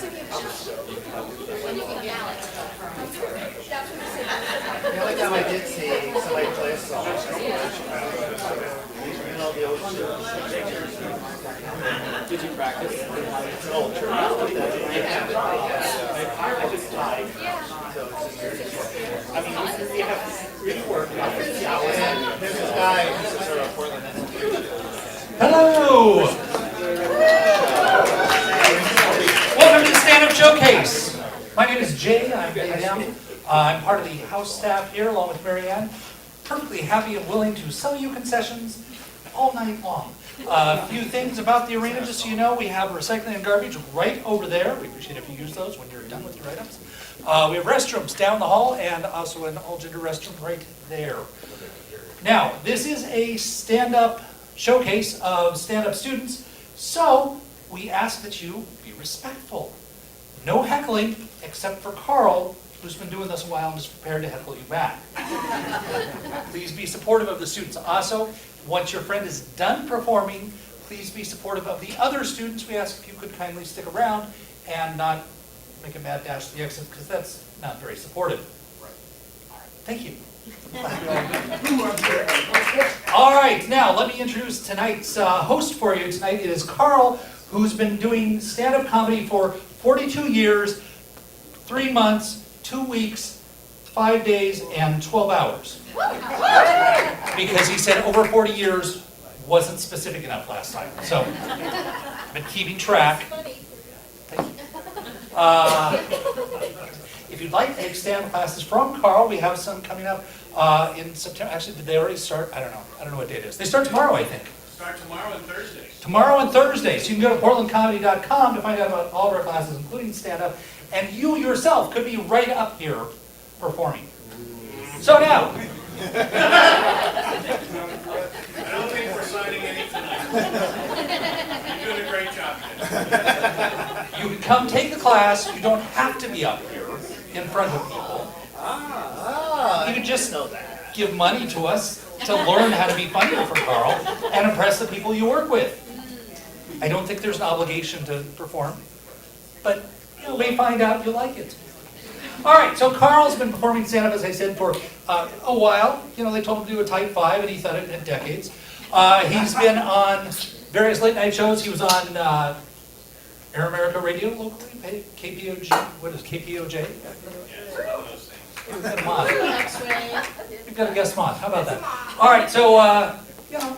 The only time I did see somebody play a song, the old show. Did you practice? It's an old church. I just tied. So it's just I mean, you have to really work. And there's this guy who's sort of Portland. Hello! Welcome to the Stand Up Showcase. My name is Jay. I'm part of the house staff here along with Marianne. Perfectly happy and willing to sell you concessions all night long. A few things about the arena, just so you know, we have recycling and garbage right over there. We appreciate if you use those when you're done with your items. We have restrooms down the hall and also an all-gender restroom right there. Now, this is a stand-up showcase of stand-up students, so we ask that you be respectful. No heckling, except for Carl, who's been doing this a while and is prepared to heckle you back. Please be supportive of the students. Also, once your friend is done performing, please be supportive of the other students. We ask if you could kindly stick around and not make a mad dash to the exit, because that's not very supportive. Right. All right. Thank you. All right, now let me introduce tonight's host for you. Tonight it is Carl, who's been doing stand-up comedy for 42 years, 3 months, 2 weeks, 5 days, and 12 hours. Because he said over 40 years wasn't specific enough last time. So, I've been keeping track. Thank you. If you'd like to take stand-up classes from Carl, we have some coming up in September. Actually, did they already start? I don't know. I don't know what date it is. They start tomorrow, I think. Start tomorrow and Thursday. Tomorrow and Thursday. So you can go to portlandcomedy.com to find out about all of our classes, including stand-up. And you yourself could be right up here performing. So now. I don't think we're signing any tonight. You're doing a great job, kid. You can come take the class. You don't have to be up here in front of people. You can just give money to us to learn how to be funnier for Carl and impress the people you work with. I don't think there's an obligation to perform, but you may find out you like it. All right, so Carl's been performing stand-up, as I said, for a while. You know, they told him to do a type 5, and he thought it in decades. He's been on various late-night shows. He was on Air America Radio locally, KPOJ. What is KPOJ? We've got a mod. We've got a guest mod. How about that? All right, so, you know.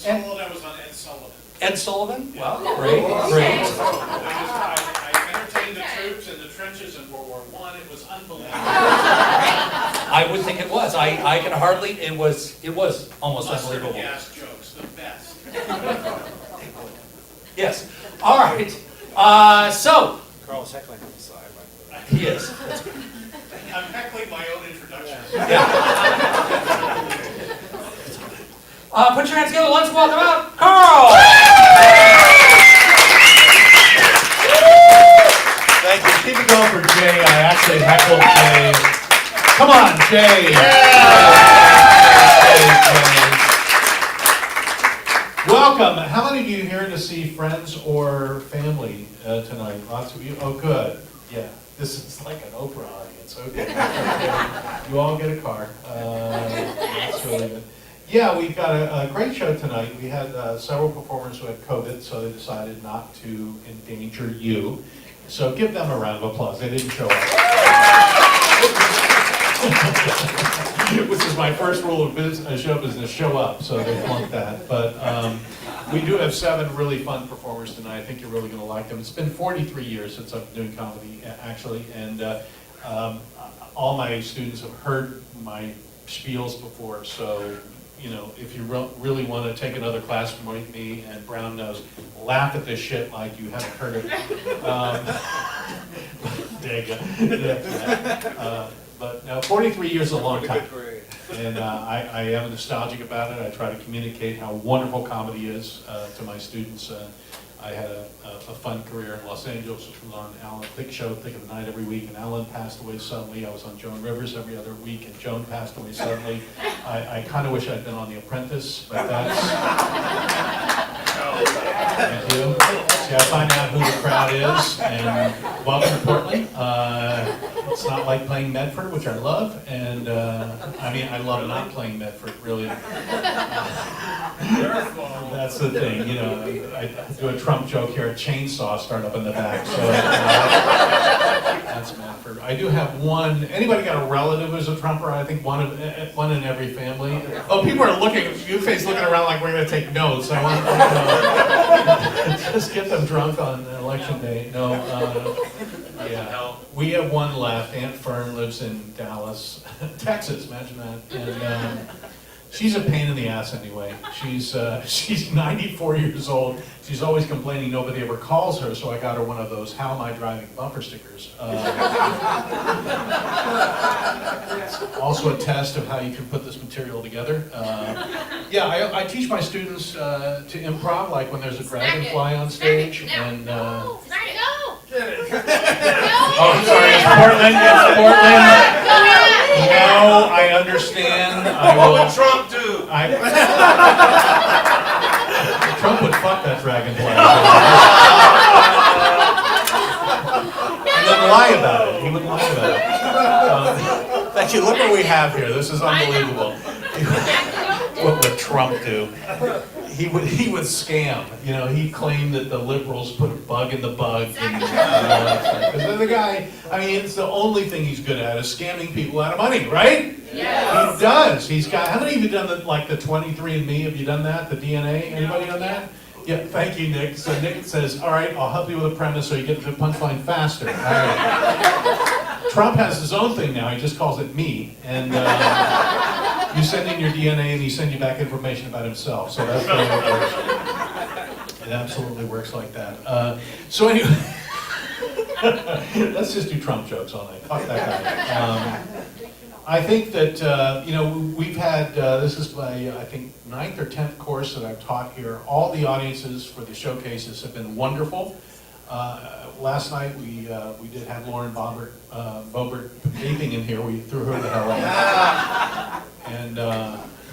And I was on Ed Sullivan. Ed Sullivan? Well, great, great. I entertained the troops in the trenches in World War I. It was unbelievable. I would think it was. I can hardly, it was almost Mustard unbelievable. gas jokes, the best. Yes. All right. So. Carl's heckling on the side. He is. I'm heckling my own introduction. Yeah. Put your hands together. Let's welcome out Carl. Thank you. Keep it going for Jay. I actually heckled Jay. Come on, Jay. Welcome. How many of you here to see friends or family tonight? Lots of you? Oh, good. Yeah. This is like an Oprah audience. Okay. You all get a car. That's really good. Yeah, we've got a great show tonight. We had several performers who had COVID, so they decided not to endanger you. So give them a round of applause. They didn't show up. Which is my first rule of show business, show up. So they flunked that. But we do have 7 really fun performers tonight. I think you're really going to like them. It's been 43 years since I've been doing comedy, actually. And all my students have heard my spiels before. So, you know, if you really want to take another class from me and Brown Nose, laugh at this shit like you haven't heard it. But no, 43 years is a long time. And I am nostalgic about it. I try to communicate how wonderful comedy is to my students. I had a fun career in Los Angeles, which was on Alan Thicke Show, Thick of the Night every week, and Alan passed away suddenly. I was on Joan Rivers every other week, and Joan passed away suddenly. I kind of wish I'd been on The Apprentice, but that's... Thank you. Yeah, find out who the crowd is, and welcome to Portland. It's not like playing Medford, which I love, and I mean, I love not playing Medford, really. That's the thing, you know, I do a Trump joke here, a chainsaw start up in the back, so that's Medford. I do have one, anybody got a relative who's a Trumper? I think one in every family. Oh, people are looking, you face looking around like we're gonna take notes. I want to just get them drunk on election day. No, yeah. We have one left. Aunt Fern lives in Dallas, Texas, imagine that. And she's a pain in the ass anyway. She's 94 years old. She's always complaining nobody ever calls her, so I got her one of those "How am I driving" bumper stickers. Also a test of how you can put this material together. Yeah, I teach my students to improv, like when there's a dragonfly on stage. And oh, I'm sorry, it's Portland. Yes, Portland. No, I understand. What would Trump do? Trump would fuck that dragonfly. And then lie about it. He would lie about it. Thank you. Look what we have here. This is unbelievable. What would Trump do? He would scam. You know, he claimed that the liberals put a bug in the bug. Because the guy, I mean, it's the only thing he's good at is scamming people out of money, right? Yes. He does. He's got, how many of you done the 23andMe? Have you done that? The DNA? Anybody done that? Yeah, thank you, Nick. So Nick says, all right, I'll help you with a premise so you get to the punchline faster. All right. Trump has his own thing now. He just calls it me. And you send in your DNA and he sends you back information about himself. So that's the way it works. It absolutely works like that. So anyway, let's just do Trump jokes all night. Fuck that guy. I think that, you know, we've had, this is my, I think, 9th or 10th course that I've taught here. All the audiences for the showcases have been wonderful. Last night we did have Lauren Boebert vaping in here. We threw her the hell out. And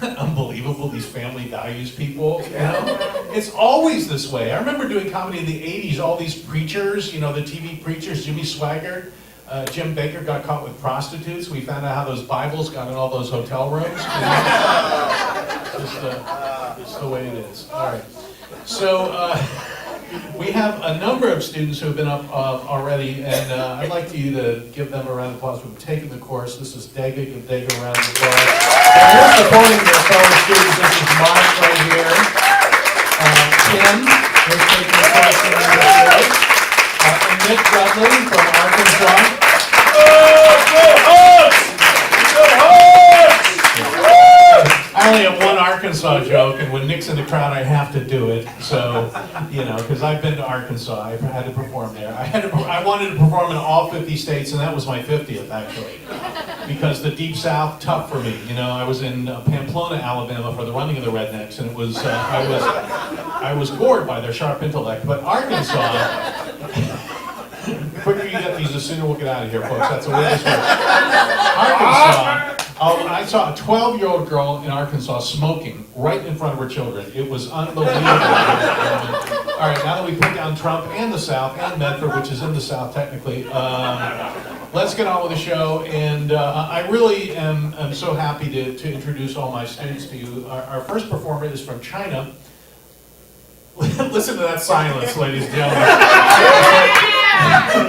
unbelievable, these family values people, you know? It's always this way. I remember doing comedy in the 80s, all these preachers, you know, the TV preachers, Jimmy Swaggart, Jim Baker got caught with prostitutes. We found out how those Bibles got in all those hotel rooms. You know? Just the way it is. All right. So we have a number of students who have been up already, and I'd like you to give them a round of applause for taking the course. This is Dega. Give Dega a round of applause. And we're supporting their fellow students. This is Mark right here. Tim, who's taking the course in the and Nick Dudley from Arkansas. I only have one Arkansas joke, and when Nick's in the crowd, I have to do it. So, you know, because I've been to Arkansas, I had to perform there. I wanted to perform in all 50 states, and that was my 50th, actually. Because the Deep South, tough for me. You know, I was in Pamplona, Alabama for the Running of the Rednecks, and it was, I was bored by their sharp intellect. But Arkansas, the quicker you get these, the sooner we'll get out of here, folks. That's the way this works. Arkansas. I saw a 12-year-old girl in Arkansas smoking right in front of her children. It was unbelievable. All right, now that we put down Trump and the South and Medford, which is in the South technically, let's get on with the show. And I really am so happy to introduce all my students to you. Our first performer is from China. Listen to that silence, ladies and gentlemen.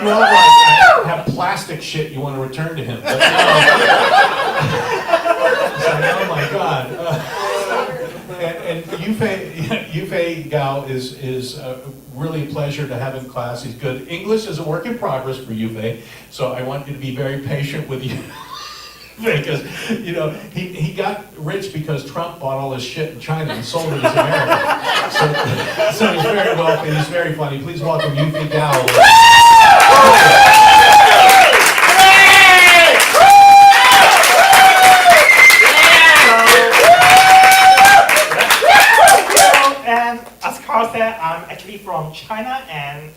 You all like have plastic shit you want to return to him. But no. It's like, oh my God. And Yufei Gao is really a pleasure to have in class. He's good. English is a work in progress for Yufei, so I want you to be very patient with you. Because, you know, he got rich because Trump bought all his shit in China and sold it as America. So he's very wealthy, he's very funny. Please welcome Yufei Gao. And as Carl said, I'm actually from China, and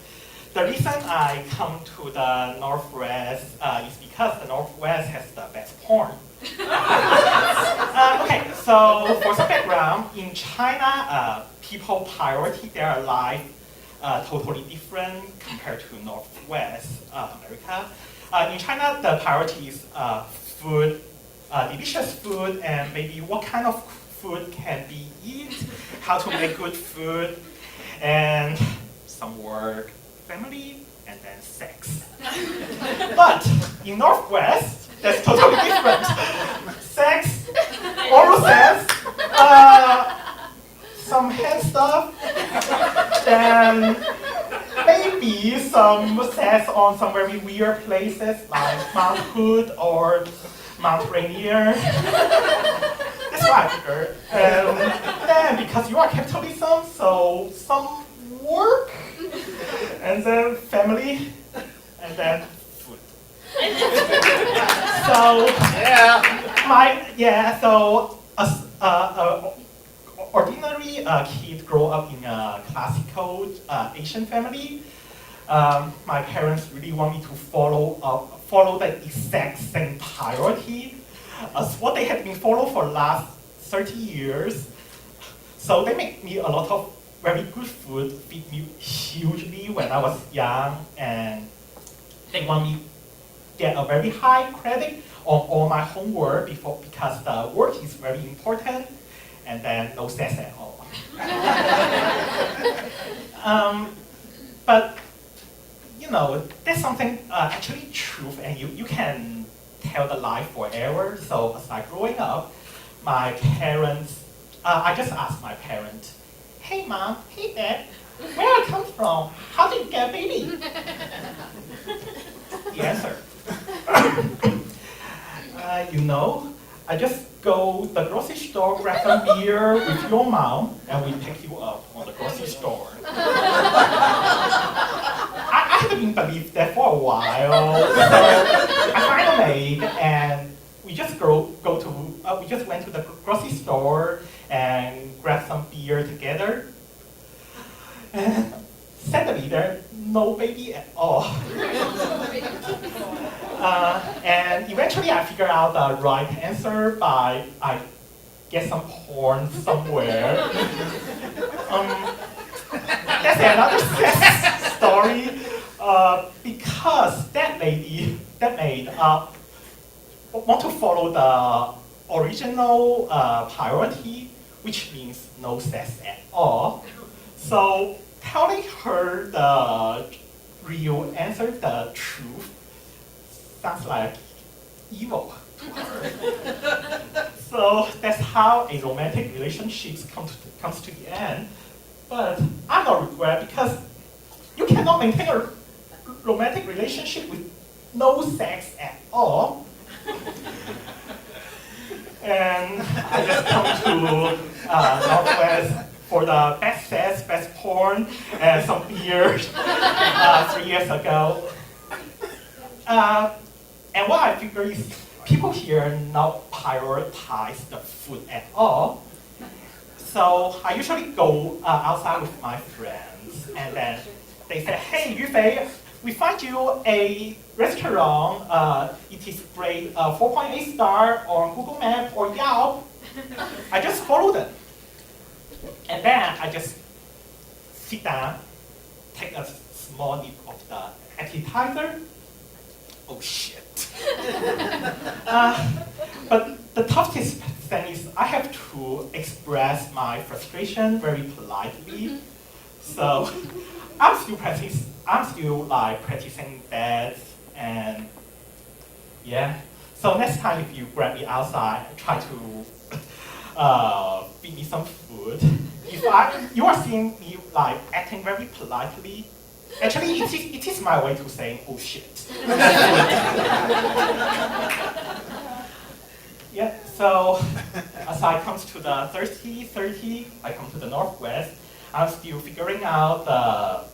the reason I come to the Northwest is because the Northwest has the best porn. Okay, so for some background, in China, people prioritize their life totally different compared to Northwest America. In China, the priority is food, delicious food, and maybe what kind of food can be eaten, how to make good food, and some work, family, and then sex. But in Northwest, that's totally different. Sex, oral sex, some hand stuff, then maybe some sex on some very weird places like Mount Hood or Mount Rainier. That's what I figured. And then because you are capitalism, so some work, and then family, and then food. So so as ordinary kid grow up in a classical Asian family. My parents really want me to follow the exact same priority as what they had been following for the last 30 years. So they make me a lot of very good food, feed me hugely when I was young, and they want me to get a very high credit on all my homework because the work is very important, and then no sex at all. But you know, there's something actually truth, and you can tell the lie forever. So as I growing up, my parents, I just asked my parents, "Hey mom, hey dad, where I come from? How did you get a baby?" The answer, you know, I just go to the grocery store, grab some beer with your mom, and we pick you up on the grocery store. I haven't believed that for a while, so I find a maid, and we just we just went to the grocery store and grabbed some beer together. And sadly, there's no baby at all. And eventually I figured out the right answer by I get some porn somewhere. That's another sad story because that maid want to follow the original priority, which means no sex at all. So telling her the real answer, the truth, sounds like evil to her. So that's how a romantic relationship comes to the end. But I don't regret because you cannot maintain a romantic relationship with no sex at all. And I just come to Northwest for the best sex, best porn, and some beer 3 years ago. And what I figure is people here not prioritize the food at all. So I usually go outside with my friends, and then they say, "Hey, Yufei, we find you a restaurant. It is grade 4.8 star on Google Maps or Yelp." I just follow them, and then I just sit down, take a small nip of the appetizer. Oh shit. But the toughest thing is I have to express my frustration very politely. So I'm still practicing that, and yeah. So next time if you grab me outside, try to feed me some food. If you are seeing me like acting very politely, actually it is my way to saying oh shit. Yeah, so as I come to the 30, I come to the Northwest, I'm still figuring out the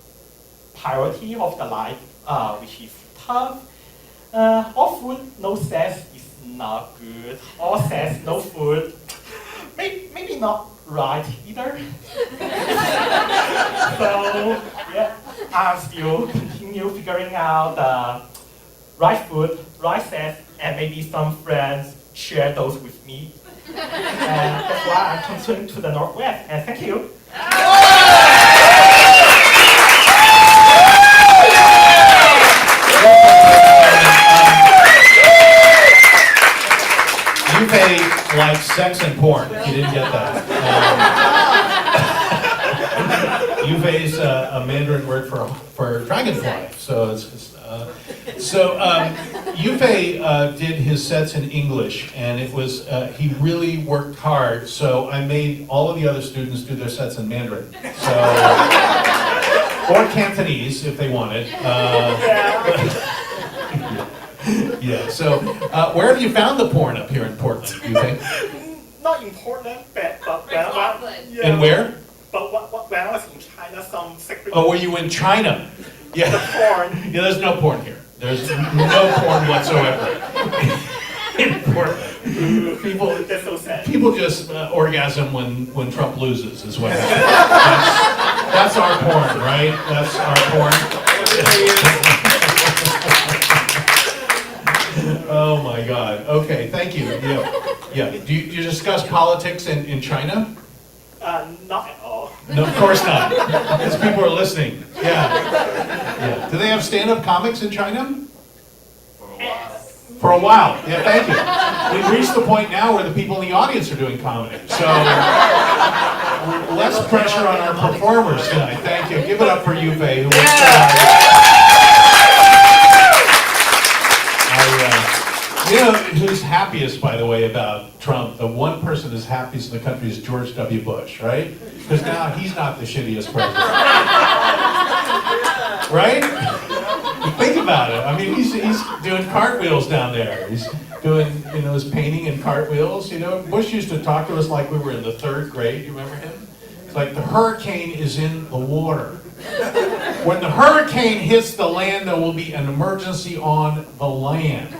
priority of the life, which is tough. All food, no sex is not good. All sex, no food, maybe not right either. So yeah, I'm still continue figuring out the right food, right sex, and maybe some friends share those with me. And that's why I'm continuing to the Northwest. And thank you. like sex and porn. You didn't get that. Yufei is a Mandarin word for dragonfly. So Yufei did his sets in English, and it was he really worked hard. So I made all of the other students do their sets in Mandarin. So or Cantonese if they wanted. Yeah. So where have you found the porn up here in Portland? Yufei? Not important, but yeah. And where? But when I was in China, some secret Oh, were you in China? Yeah. porn. Yeah, there's no porn here. There's no porn whatsoever. In Portland. That's so sad. People just orgasm when Trump loses is what happens. That's our porn, right? That's our porn. Oh my God. Okay, thank you. Yeah. Do you discuss politics in China? Not at all. No, of course not. Because people are listening. Yeah. Do they have stand-up comics in China? For a while. Yeah, thank you. We've reached the point now where the people in the audience are doing comedy. So less pressure on our performers tonight. Thank you. Give it up for Yufei, who was you know who's happiest, by the way, about Trump? The one person who's happiest in the country is George W. Bush, right? Because now he's not the shittiest president. Right? Think about it. I mean, he's doing cartwheels down there. He's doing, his painting and cartwheels. Bush used to talk to us like we were in the 3rd grade. You remember him? It's like the hurricane is in the water. When the hurricane hits the land, there will be an emergency on the land.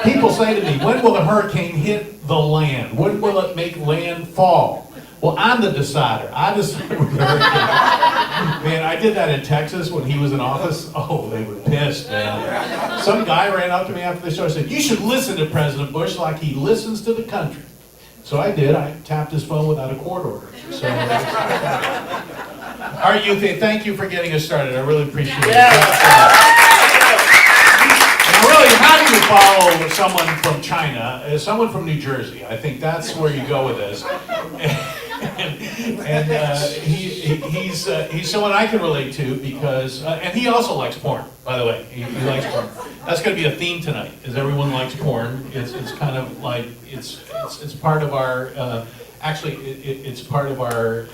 People say to me, when will the hurricane hit the land? When will it make land fall? Well, I'm the decider. I decide when the hurricane. Man, I did that in Texas when he was in office. Oh, they were pissed, man. Some guy ran up to me after the show and said, you should listen to President Bush like he listens to the country. So I did. I tapped his phone without a court order. So, all right, Yufei, thank you for getting us started. I really appreciate it. Now, really, how do you follow someone from China, someone from New Jersey? I think that's where you go with this. And he's someone I can relate to because, and he also likes porn, by the way. He likes porn. That's going to be a theme tonight, is everyone likes porn. It's kind of like, it's part of our, it's part of our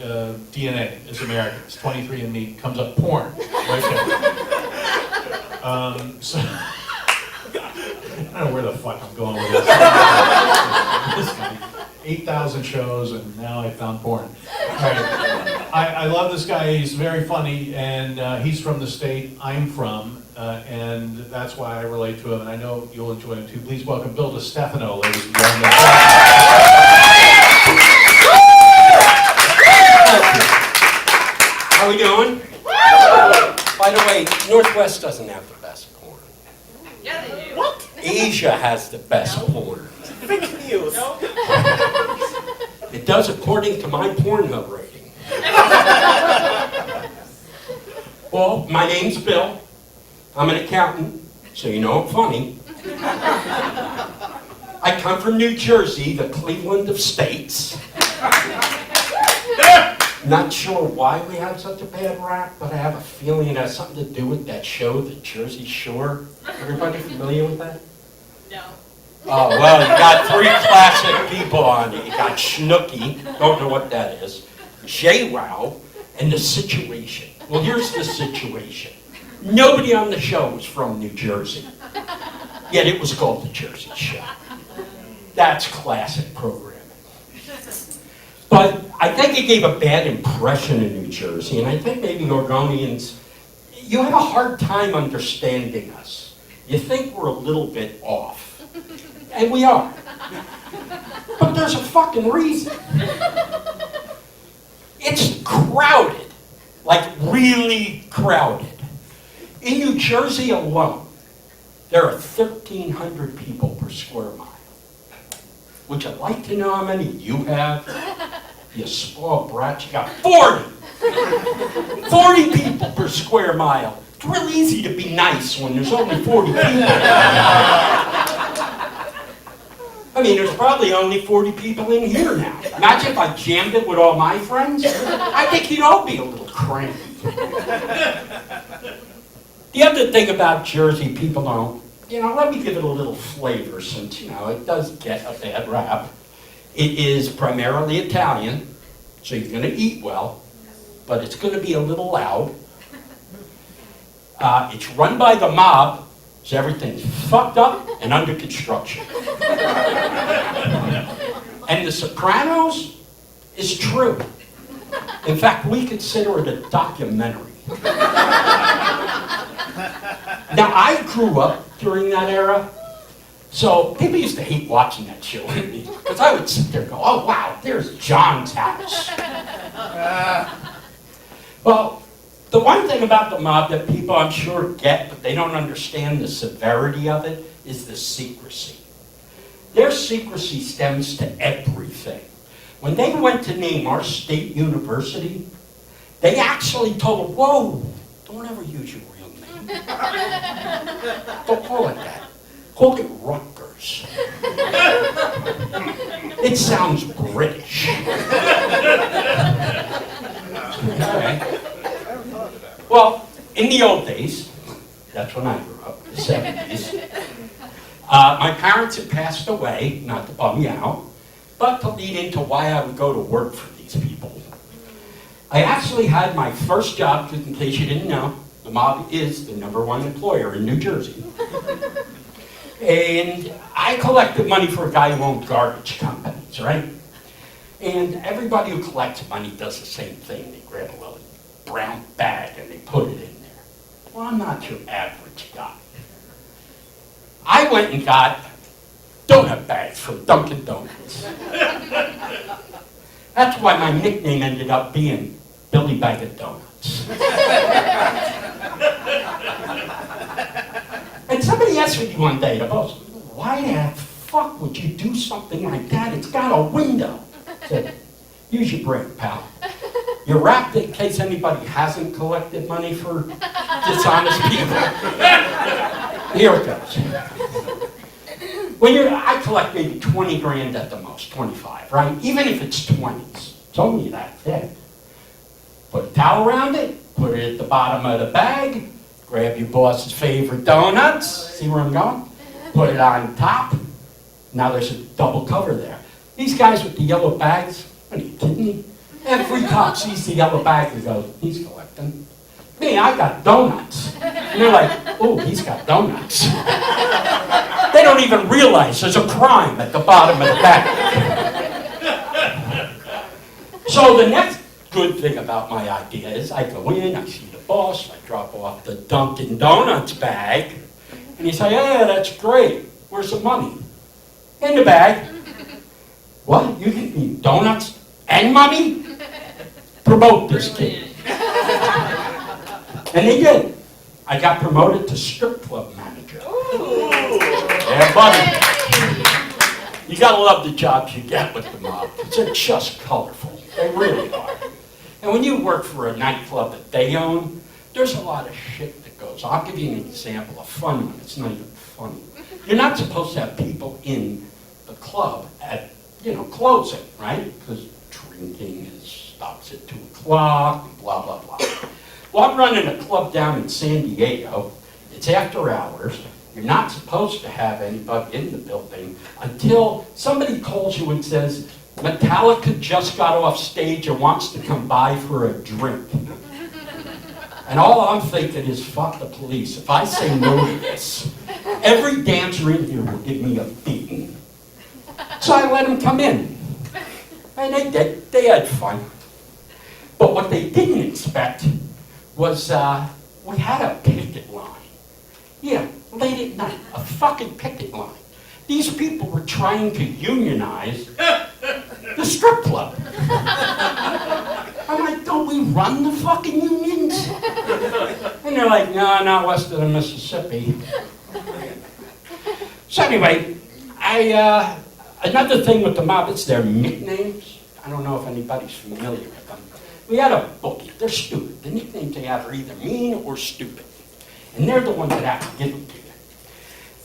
DNA as Americans. 23andMe comes up porn, right there. So, I don't know where the fuck I'm going with this. 8,000 shows, and now I found porn. All right. I love this guy. He's very funny, and he's from the state I'm from, and that's why I relate to him, and I know you'll enjoy him too. Please welcome Bill DiStefano, ladies and gentlemen. How we doing? By the way, Northwest doesn't have the best porn. Yeah, they do. What? Asia has the best porn. Fake news. It does according to my Pornhub rating. Well, my name's Bill. I'm an accountant, so you know I'm funny. I come from New Jersey, the Cleveland of states. Not sure why we have such a bad rap, but I have a feeling it has something to do with that show, The Jersey Shore. Everybody familiar with that? No. Oh, well, you got 3 classic people on it. You got Snooki, don't know what that is, J-Wow, and The Situation. Well, here's the situation. Nobody on the show was from New Jersey, yet it was called The Jersey Shore. That's classic programming. But I think it gave a bad impression in New Jersey, and I think maybe Oregonians, you have a hard time understanding us. You think we're a little bit off. And we are. But there's a fucking reason. It's crowded. Like really crowded. In New Jersey alone, there are 1,300 people per square mile. Would you like to know how many you have? You spoiled brat, you got 40! 40 people per square mile. It's real easy to be nice when there's only 40 people. I I mean, there's probably only 40 people in here now. Imagine if I jammed it with all my friends. I think you'd all be a little cramped. The other thing about Jersey, people don't, let me give it a little flavor since, it does get a bad rap. It is primarily Italian, so you're going to eat well, but it's going to be a little loud. It's run by the mob, so everything's fucked up and under construction. And The Sopranos is true. In fact, we consider it a documentary. Now, I grew up during that era, so people used to hate watching that show with me, because I would sit there and go, oh wow, there's John's house. Well, the one thing about the mob that people I'm sure get, but they don't understand the severity of it, is the secrecy. Their secrecy stems to everything. When they went to name our state university, they actually told them, whoa, don't ever use your real name. Don't call it that. Call it Rutgers. It sounds British. Okay. Well, in the old days, that's when I grew up, the 70s, my parents had passed away, not to bum you out, but to lead into why I would go to work for these people. I actually had my first job, because in case you didn't know, the mob is the #1 employer in New Jersey. And I collected money for a guy who owned garbage companies, right? And everybody who collects money does the same thing. They grab a little brown bag and they put it in there. Well, I'm not your average guy. I went and got donut bags from Dunkin' Donuts. That's why my nickname ended up being Billy Bag of Donuts. And somebody asked me one day, the boss, why the fuck would you do something like that? It's got a window. I said, use your brain, pal. You're wrapped in case anybody hasn't collected money for dishonest people. Here it goes. I collect maybe 20 grand at the most, 25, right? Even if it's 20s, it's only that thick. Put a towel around it, put it at the bottom of the bag, grab your boss's favorite donuts, see where I'm going? Put it on top. Now there's a double cover there. These guys with the yellow bags, what are you kidding me? Every cop sees the yellow bag and goes, he's collecting. Me, I got donuts. And they're like, oh, he's got donuts. They don't even realize there's a crime at the bottom of the bag. So the next good thing about my idea is I go in, I see the boss, I drop off the Dunkin' Donuts bag, and he say, yeah, that's great. Where's the money? In the bag. What? You give me donuts and money? Promote this kid. And they did. I got promoted to strip club manager. Yeah, buddy. You gotta love the jobs you get with the mob. They're just colorful. They really are. And when you work for a nightclub that they own, there's a lot of shit that goes on. I'll give you an example, a fun one. It's not even funny. You're not supposed to have people in the club at, closing, right? Because drinking stops at 2 o'clock, and blah, blah, blah. Well, I'm running a club down in San Diego. It's after hours. You're not supposed to have anybody in the building until somebody calls you and says, Metallica just got off stage and wants to come by for a drink. And all I'm thinking is, fuck the police. If I say no to this, every dancer in here will give me a beating. So I let them come in. And they did. They had fun. But what they didn't expect was we had a picket line. Yeah, late at night, a fucking picket line. These people were trying to unionize the strip club. I'm like, don't we run the fucking unions? And they're like, no, not west of the Mississippi. So anyway, another thing with the mob, it's their nicknames. I don't know if anybody's familiar with them. We had a bookie. They're stupid. The nicknames they have are either mean or stupid. And they're the ones that have to give them to you.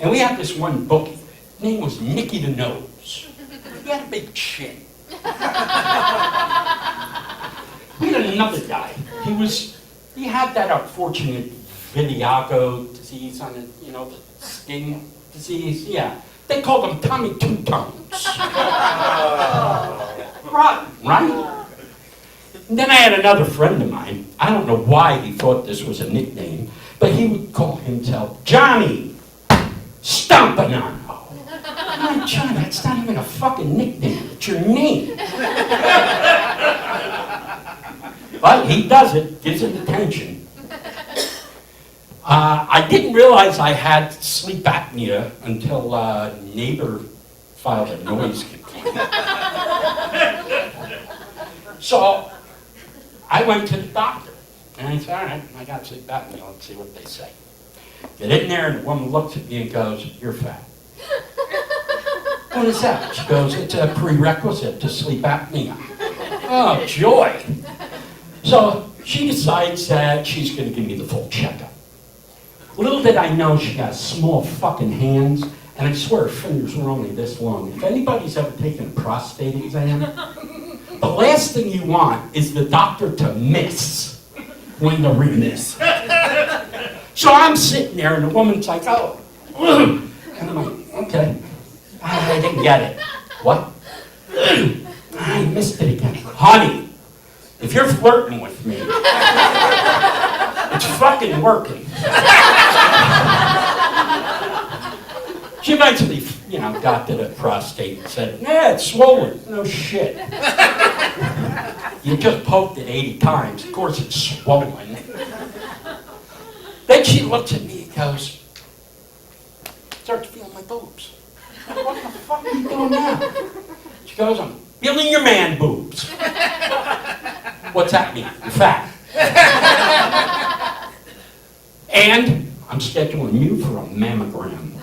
And we had this one bookie. His name was Nicky the Nose. nose. He had a big chin. We had another guy. He had that unfortunate vitiligo disease on it, you know, the skin disease. Yeah, they called him Tommy Two Tones. Right? And then I had another friend of mine. I don't know why he thought this was a nickname, but he would call himself Johnny Stompanano. I'm like, John, that's not even a fucking nickname. It's your name. But he does it, gives it attention. I didn't realize I had sleep apnea until a neighbor filed a noise complaint. So I went to the doctor, and I said, all right, I got sleep apnea, let's see what they say. Get in there, and the woman looks at me and goes, you're fat. What is that? She goes, it's a prerequisite to sleep apnea. Oh, joy. So she decides that she's going to give me the full checkup. Little did I know she has small fucking hands, and I swear her fingers were only this long. If anybody's ever taken a prostate exam, the last thing you want is the doctor to miss when the remiss. So I'm sitting there, and the woman's like, oh. And I'm like, okay. I didn't get it. What? I missed it again. Honey, if you're flirting with me, it's fucking working. She eventually, you know, got to the prostate and said, yeah, it's swollen. No shit. You just poked it 80 times. Of course it's swollen. Then she looks at me and goes, starts feeling my boobs. What the fuck are you doing now? She goes, I'm feeling your man boobs. What's that mean? You're fat. And I'm scheduling you for a mammogram.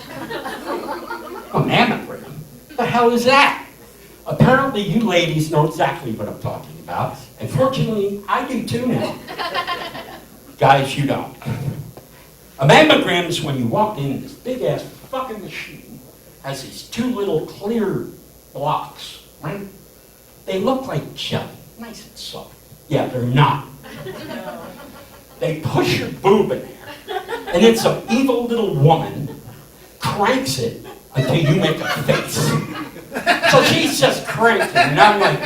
A mammogram? The hell is that? Apparently you ladies know exactly what I'm talking about. And fortunately, I do too now. Guys, you don't. A mammogram is when you walk in this big-ass fucking machine, has these two little clear blocks, right? They look like jelly, nice and soft. Yeah, they're not. They push your boob in there, and it's an evil little woman cranks it until you make a face. So she's just cranking, and I'm like,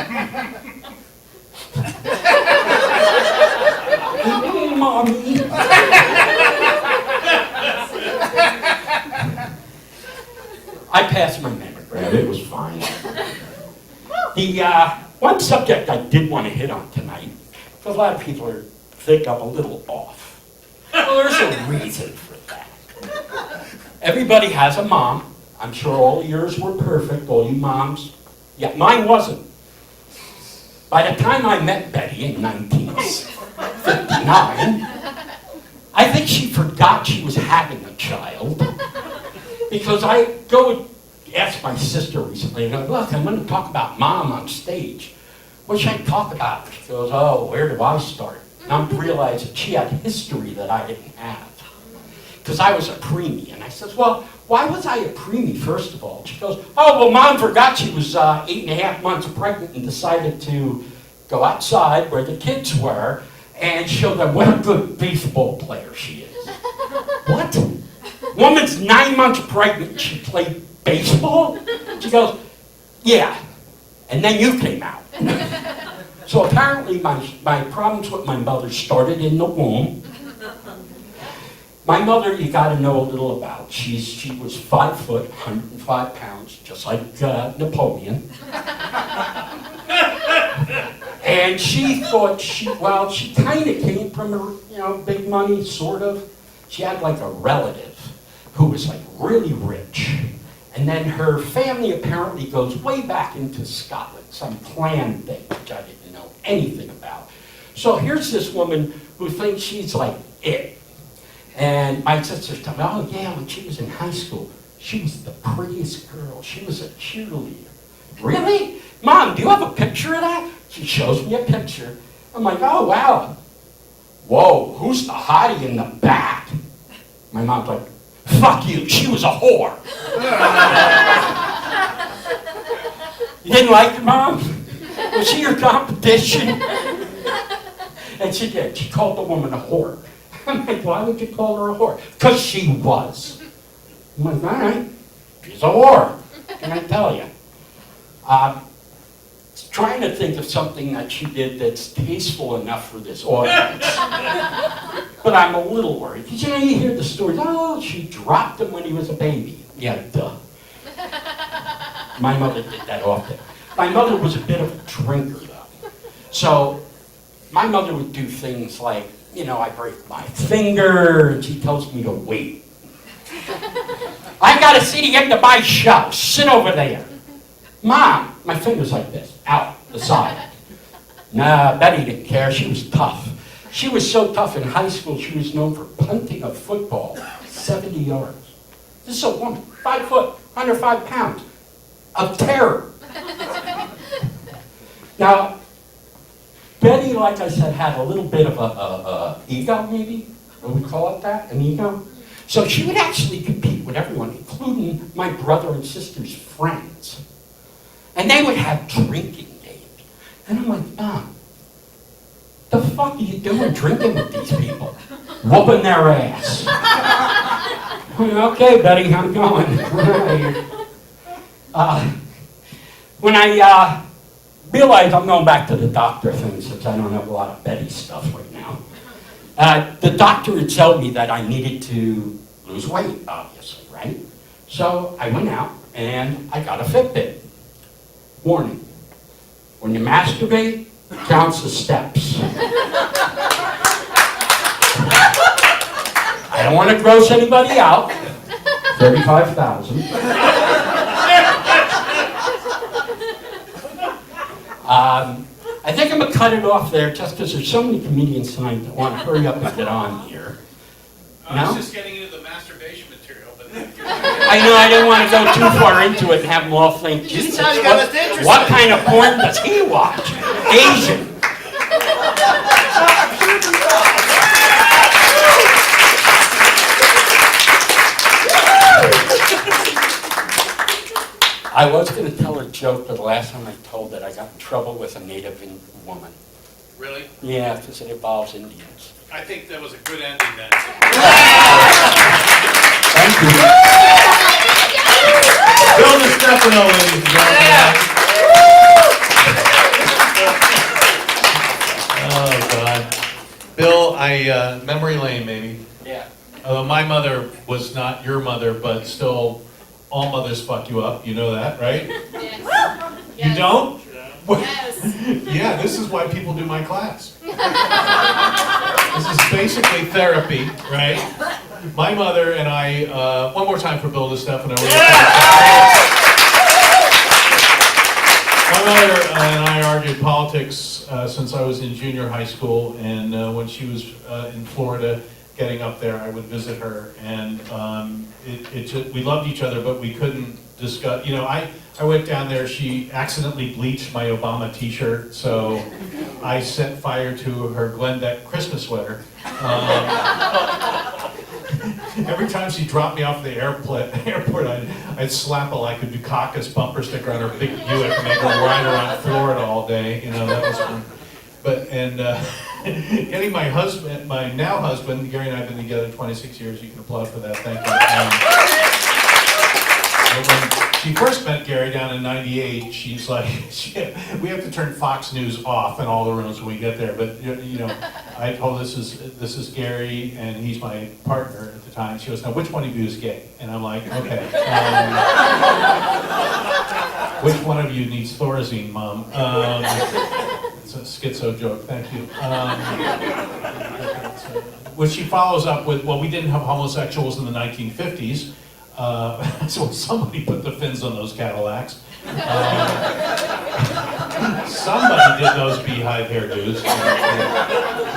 Mommy. I passed my mammogram. It was fine. The one subject I did want to hit on tonight, because a lot of people think I'm a little off. Well, there's a reason for that. Everybody has a mom. I'm sure all yours were perfect, all you moms. Yeah, mine wasn't. By the time I met Betty in 1959, I think she forgot she was having a child. Because I go and ask my sister recently, and I go, look, I'm going to talk about Mom on stage. What should I talk about? She goes, oh, where do I start? And I'm realizing she had history that I didn't have. Because I was a preemie. And I says, well, why was I a preemie, first of all? She goes, oh, well, Mom forgot she was 8.5 months pregnant and decided to go outside where the kids were and show them what a good baseball player she is. What? Woman's 9 months pregnant, she played baseball? She goes, yeah, and then you came out. So apparently my problems with my mother started in the womb. My mother, you gotta know a little about. She was 5 foot, 105 pounds, just like Napoleon. And she thought she kind of came from big money, sort of. She had like a relative who was like really rich. And then her family apparently goes way back into Scotland, some clan thing, which I didn't know anything about. So here's this woman who thinks she's like it. And my sister's telling me, oh yeah, when she was in high school, she was the prettiest girl. She was a cheerleader. Really? Mom, do you have a picture of that? She shows me a picture. I'm like, oh wow. Whoa, who's the hottie in the back? My mom's like, fuck you, she was a whore. You didn't like your mom? Was she your competition? And she did. She called the woman a whore. I'm like, why would you call her a whore? Because she was. I'm like, all right, she's a whore. Can I tell you? Trying to think of something that she did that's tasteful enough for this audience. But I'm a little worried. Because you know, you hear the stories, oh, she dropped him when he was a baby. Yeah, duh. My mother did that often. My mother was a bit of a drinker, though. So, my mother would do things like, you know, I break my finger, and she tells me to wait. I gotta see to get to my shelf. Sit over there. Mom, my finger's like this, out the side. Nah, Betty didn't care. She was tough. She was so tough in high school, she was known for punting a football 70 yards. This is a woman, 5 foot, 105 pounds, of terror. Now, Betty, like I said, had a little bit of a ego, maybe? Would we call it that? An ego? So she would actually compete with everyone, including my brother and sister's friends. And they would have drinking games. And I'm like, Mom, the fuck are you doing drinking with these people? Whooping their ass. Okay, Betty, I'm going. When I realized I'm going back to the doctor thing, since I don't have a lot of Betty stuff right now, the doctor had told me that I needed to lose weight, obviously, right? So I went out and I got a Fitbit. Warning, when you masturbate, counts the steps. I don't want to gross anybody out. 35,000. I think I'm going to cut it off there just because there's so many comedians tonight that want to hurry up and get on here. I was just getting into the masturbation material, but I know I didn't want to go too far into it and have them all think, Jesus, Now you got us interested. what kind of porn does he watch? Asian. I was going to tell a joke, but the last time I told it, I got in trouble with a native woman. really, Yeah, because it involves Indians. I think that was a good ending then. Thank you. Bill DiStefano, ladies and gentlemen. Oh, God. Bill, memory lane, maybe. Yeah. My mother was not your mother, but still, all mothers fuck you up. You know that, right? Yes. You don't? Yes. Yeah, this is why people do my class. This is basically therapy, right? My mother and I, one more time for Bill DiStefano. My mother and I argued politics since I was in junior high school, and when she was in Florida, getting up there, I would visit her, and we loved each other, but we couldn't discuss. You know, I went down there. She accidentally bleached my Obama T-shirt, so I set fire to her Glendale Christmas sweater. Every time she dropped me off the airport, I'd slap a like a Dukakis bumper sticker on her big Buick and make her ride around Florida all day. You know, that was fun. But getting my husband, my now husband, Gary and I have been together 26 years. You can applaud for that. Thank you. When she first met Gary down in '98, she's like, we have to turn Fox News off in all the rooms when we get there. But you know, I told her, this is Gary, and he's my partner at the time. She goes, now which one of you is gay? And I'm like, okay. Which one of you needs Thorazine, Mom? It's a schizo joke. Thank you. Which she follows up with, well, we didn't have homosexuals in the 1950s. So somebody put the fins on those Cadillacs. Somebody did those beehive hairdos.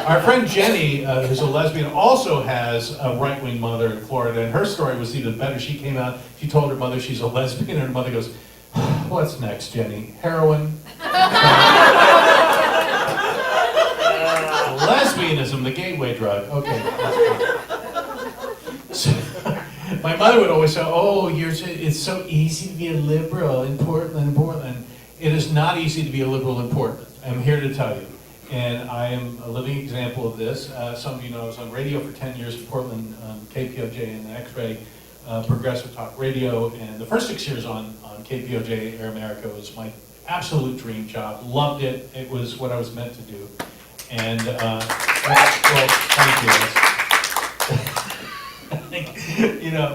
Our friend Jenny, who's a lesbian, also has a right-wing mother in Florida, and her story was even better. She came out, she told her mother she's a lesbian, and her mother goes, what's next, Jenny? Heroin? Lesbianism, the gateway drug. Okay. So, my mother would always say, oh, it's so easy to be a liberal in Portland. It is not easy to be a liberal in Portland. I'm here to tell you. And I am a living example of this. Some of you know I was on radio for 10 years in Portland, on KPOJ and X-Ray, Progressive Talk Radio. And the first 6 years on KPOJ Air America was my absolute dream job. Loved it. It was what I was meant to do. And, well, thank you. I think,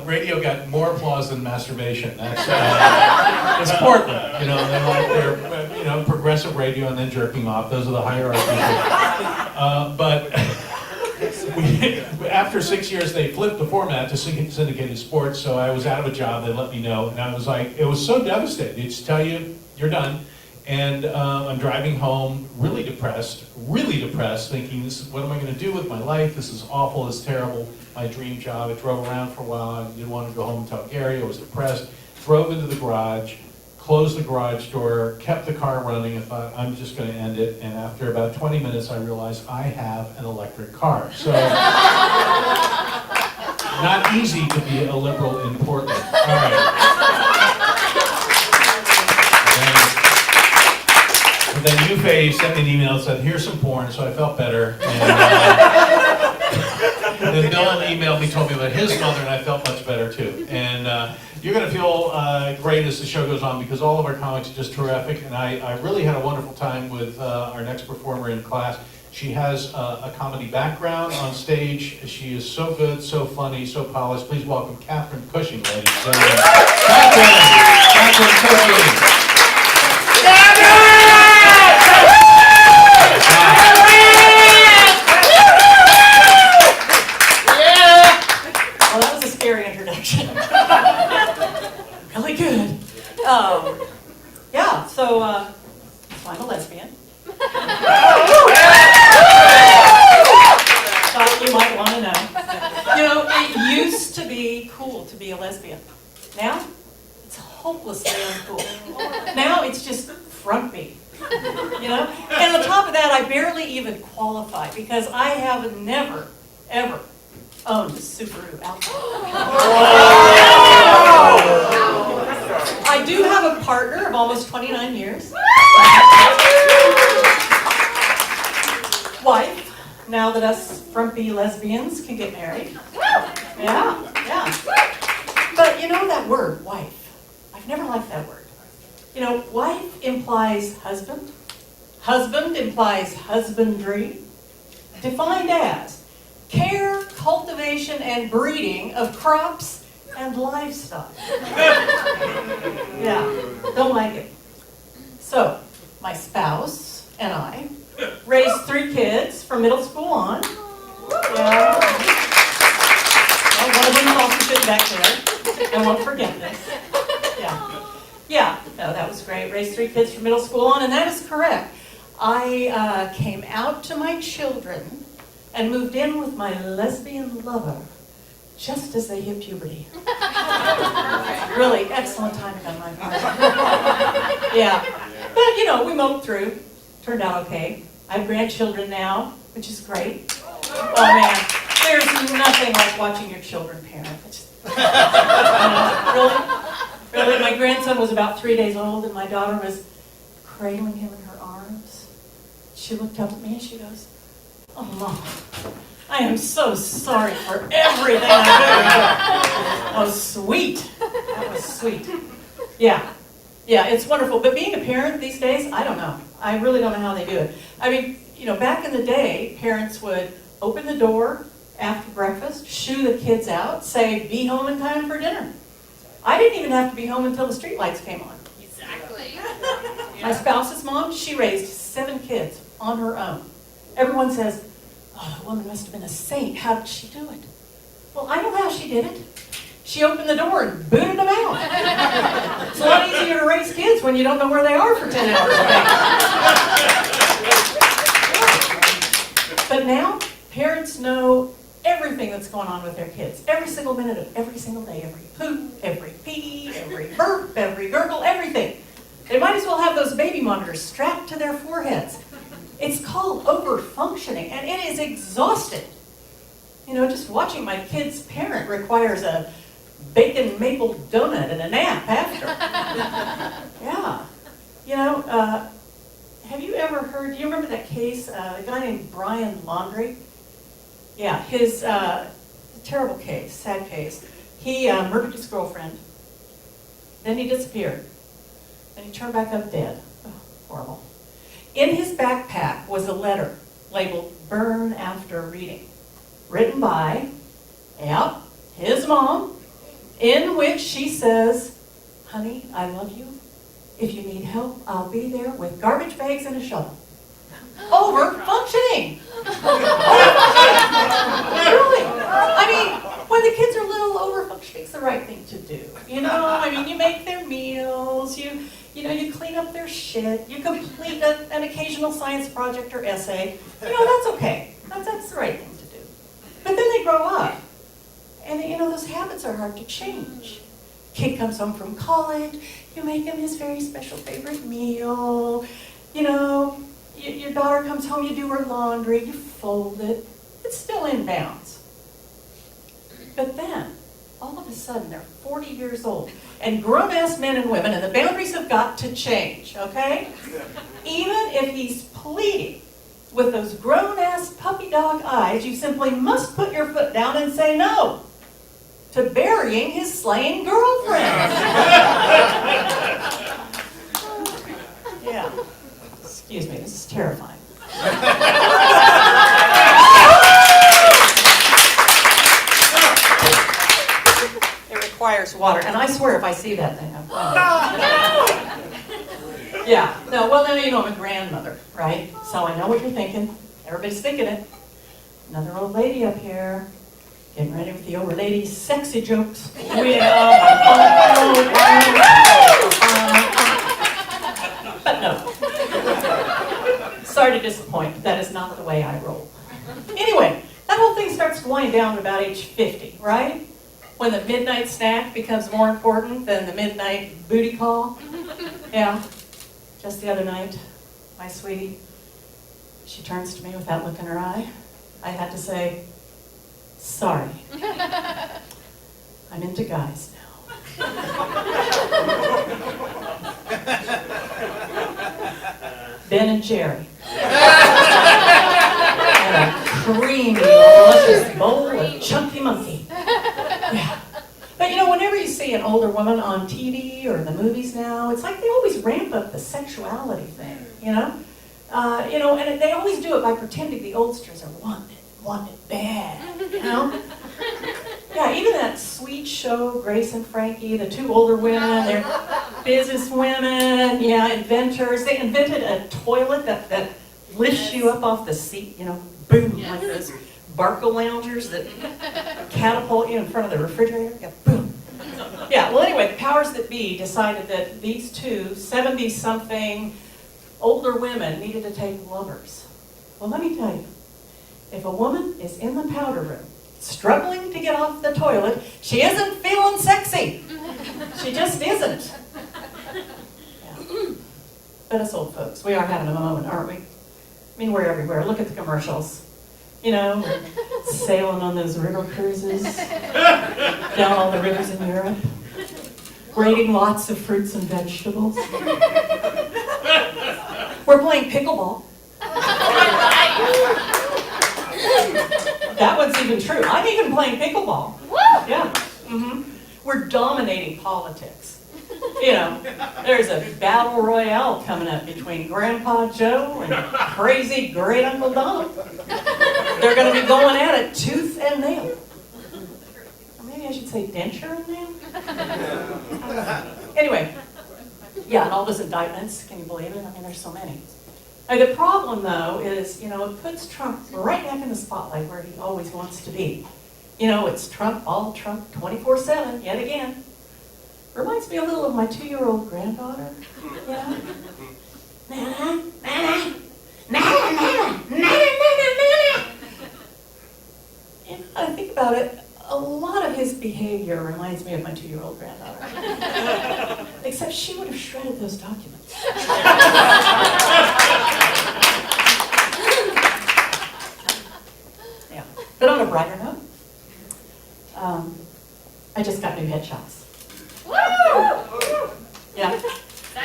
radio got more applause than masturbation. That's, it's Portland, they like their, progressive radio and then jerking off. Those are the hierarchies. But after 6 years, they flipped the format to syndicated sports, so I was out of a job. They let me know, and I was like, it was so devastating. They just tell you, you're done. And I'm driving home, really depressed, thinking, what am I going to do with my life? This is awful, it's terrible, my dream job. I drove around for a while, I didn't want to go home and tell Gary, I was depressed. Drove into the garage, closed the garage door, kept the car running, and thought, I'm just going to end it. And after about 20 minutes, I realized I have an electric car. So, not easy to be a liberal in Portland. All right. And then Yufei sent me an email and said, here's some porn, so I felt better. And then Dylan emailed me, told me about his mother, and I felt much better too. And you're going to feel great as the show goes on because all of our comics are just terrific. And I really had a wonderful time with our next performer in class. She has a comedy background on stage. She is so good, so funny, so polished. Please welcome Catherine Cushing, ladies and gentlemen. Catherine Cushing. Well, that was a scary introduction. Really good. Yeah, so I'm a lesbian. Thought you might want to know. It used to be cool to be a lesbian. Now, it's hopelessly uncool. Now it's just frumpy. And on top of that, I barely even qualify because I have never, ever owned a Subaru Outback. I do have a partner of almost 29 years. Wife, now that us frumpy lesbians can get married. Yeah. But that word, wife, I've never liked that word. Wife implies husband. Husband implies husbandry. Defined as care, cultivation, and breeding of crops and livestock. Yeah, don't like it. So, my spouse and I raised 3 kids from middle school on. Yeah. Well, one of them is also sitting back there. I won't forget this. Yeah, no, that was great. Raised 3 kids from middle school on, and that is correct. I came out to my children and moved in with my lesbian lover just as they hit puberty. Really excellent timing on my part. Yeah. But, we moped through. Turned out okay. I have grandchildren now, which is great. Oh, man. There's nothing like watching your children parent. It's Really, my grandson was about 3 days old, and my daughter was cradling him in her arms. She looked up at me and she goes, "Oh, Mom, I am so sorry for everything I did." Oh, sweet. That was sweet. Yeah, it's wonderful. But being a parent these days, I don't know. I really don't know how they do it. I mean, back in the day, parents would open the door after breakfast, shoo the kids out, say, "Be home in time for dinner." I didn't even have to be home until the streetlights came on. Exactly. My spouse's mom, she raised 7 kids on her own. Everyone says, "Oh, the woman must have been a saint. How did she do it?" Well, I know how she did it. She opened the door and booted them out. It's a lot easier to raise kids when you don't know where they are for 10 hours a day. But now, parents know everything that's going on with their kids. Every single minute of every single day, every poop, every pee, every burp, every gurgle, everything. They might as well have those baby monitors strapped to their foreheads. It's called over-functioning, and it is exhausting. Just watching my kids parent requires a bacon maple donut and a nap after. You know, have you ever heard, do you remember that case, a guy named Brian Laundrie? Yeah, his terrible case, sad case. He murdered his girlfriend, then he disappeared, and he turned back up dead. Oh, horrible. In his backpack was a letter labeled "Burn After Reading," written by, yep, his mom, in which she says, "Honey, I love you. If you need help, I'll be there with garbage bags and a shovel." Over functioning. Really? I mean, when the kids are little, over functioning's the right thing to do. You know, I mean, you make their meals, you clean up their shit, you complete an occasional science project or essay. You know, that's okay. That's the right thing to do. But then they grow up, and you know, those habits are hard to change. Kid comes home from college, you make him his very special favorite meal. You know, your daughter comes home, you do her laundry, you fold it. It's still in bounds. But then, all of a sudden, they're 40 years old, and grown-ass men and women, and the boundaries have got to change, okay? Even if he's pleading with those grown-ass puppy dog eyes, you simply must put your foot down and say no to burying his slain girlfriend. Yeah. Excuse me, this is terrifying. It requires water, and I swear if I see that thing, I'm fine. Yeah, no, well, now you know I'm a grandmother, right? So I know what you're thinking. Everybody's thinking it. Another old lady up here. Getting ready with the old lady's sexy jokes. But no. Sorry to disappoint, but that is not the way I roll. Anyway, that whole thing starts to wind down at about age 50, right? When the midnight snack becomes more important than the midnight booty call. Yeah. Just the other night, my sweetie, she turns to me with that look in her eye. I had to say, "Sorry. I'm into guys now." Ben and Jerry. And a creamy, luscious bowl of chunky monkey. Yeah. But you know, whenever you see an older woman on TV or in the movies now, it's like they always ramp up the sexuality thing, you know? And they always do it by pretending the oldsters are wanted bad, you know? Yeah, even that sweet show, Grace and Frankie, the two older women, they're business women, yeah, inventors. They invented a toilet that lifts you up off the seat, you know, boom, like those Barco loungers that catapult you in front of the refrigerator. Yeah, boom. Yeah, well anyway, the powers that be decided that these two 70-something older women needed to take lovers. Well, let me tell you, if a woman is in the powder room, struggling to get off the toilet, she isn't feeling sexy. She just isn't. Yeah. But us old folks, we are having a moment, aren't we? I mean, we're everywhere. Look at the commercials. You know, we're sailing on those river cruises, down all the rivers in Europe, we're eating lots of fruits and vegetables. We're playing pickleball. That one's even true. I'm even playing pickleball. Yeah. Mm-hmm. We're dominating politics. You know, there's a battle royale coming up between Grandpa Joe and crazy great Uncle Donald. They're going to be going at it tooth and nail. Or maybe I should say denture and nail. Anyway, yeah, and all those indictments, can you believe it? I mean, there's so many. The problem, though, is, you know, it puts Trump right back in the spotlight where he always wants to be. You know, it's Trump, all Trump, 24/7, yet again. Reminds me a little of my 2-year-old granddaughter, you know? Nana, Nana, Nana, Nana, Nana, Nana, Nana. You know, I think about it, a lot of his behavior reminds me of my 2-year-old granddaughter. Except she would have shredded those documents. Yeah. But on a brighter note, I just got new headshots. Yeah.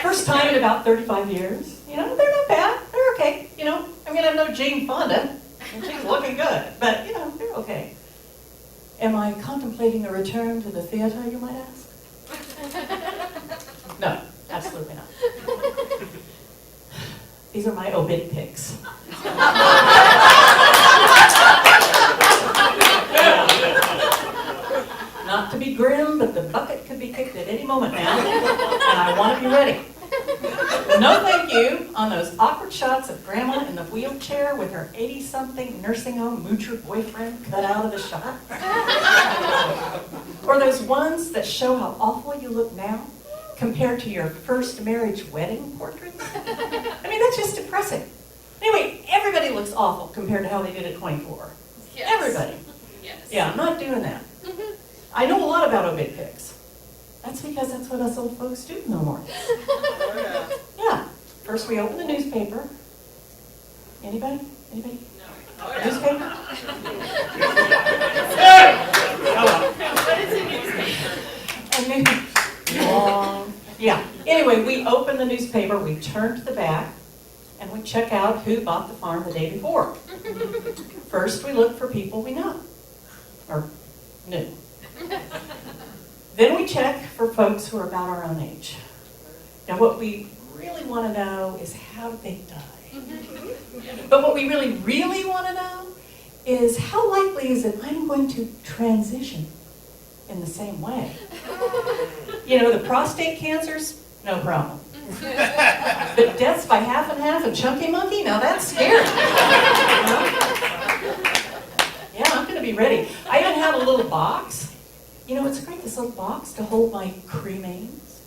First First time in about 35 years. You know, they're not bad. They're okay. You know, I mean, I know Jane Fonda, and she's looking good, but you know, they're okay. Am I contemplating a return to the theater, you might ask? No, absolutely not. These are my obit pics. Not to be grim, but the bucket could be kicked at any moment now, and I want to be ready. No thank you on those awkward shots of Grandma in the wheelchair with her 80-something nursing home moocher boyfriend cut out of the shot. Or those ones that show how awful you look now compared to your first marriage wedding portraits. I mean, that's just depressing. Anyway, everybody looks awful compared to how they did at 24. Yes. Everybody. Yes. Yeah, I'm not doing that. I know a lot about obit pics. That's because that's what us old folks do in the morning. Yeah. First we open the newspaper. Anybody? Anybody? No. Newspaper? What is a newspaper? And then, long. Yeah. Anyway, we open the newspaper, we turn to the back, and we check out who bought the farm the day before. First, we look for people we know, or knew. Then we check for folks who are about our own age. Now, what we really want to know is how did they die? But what we really want to know is how likely is it I'm going to transition in the same way? You know, the prostate cancers, no problem. But deaths by half and half and chunky monkey, now that's scary. Yeah, I'm going to be ready. I even have a little box. You know, it's great, this little box to hold my cremains.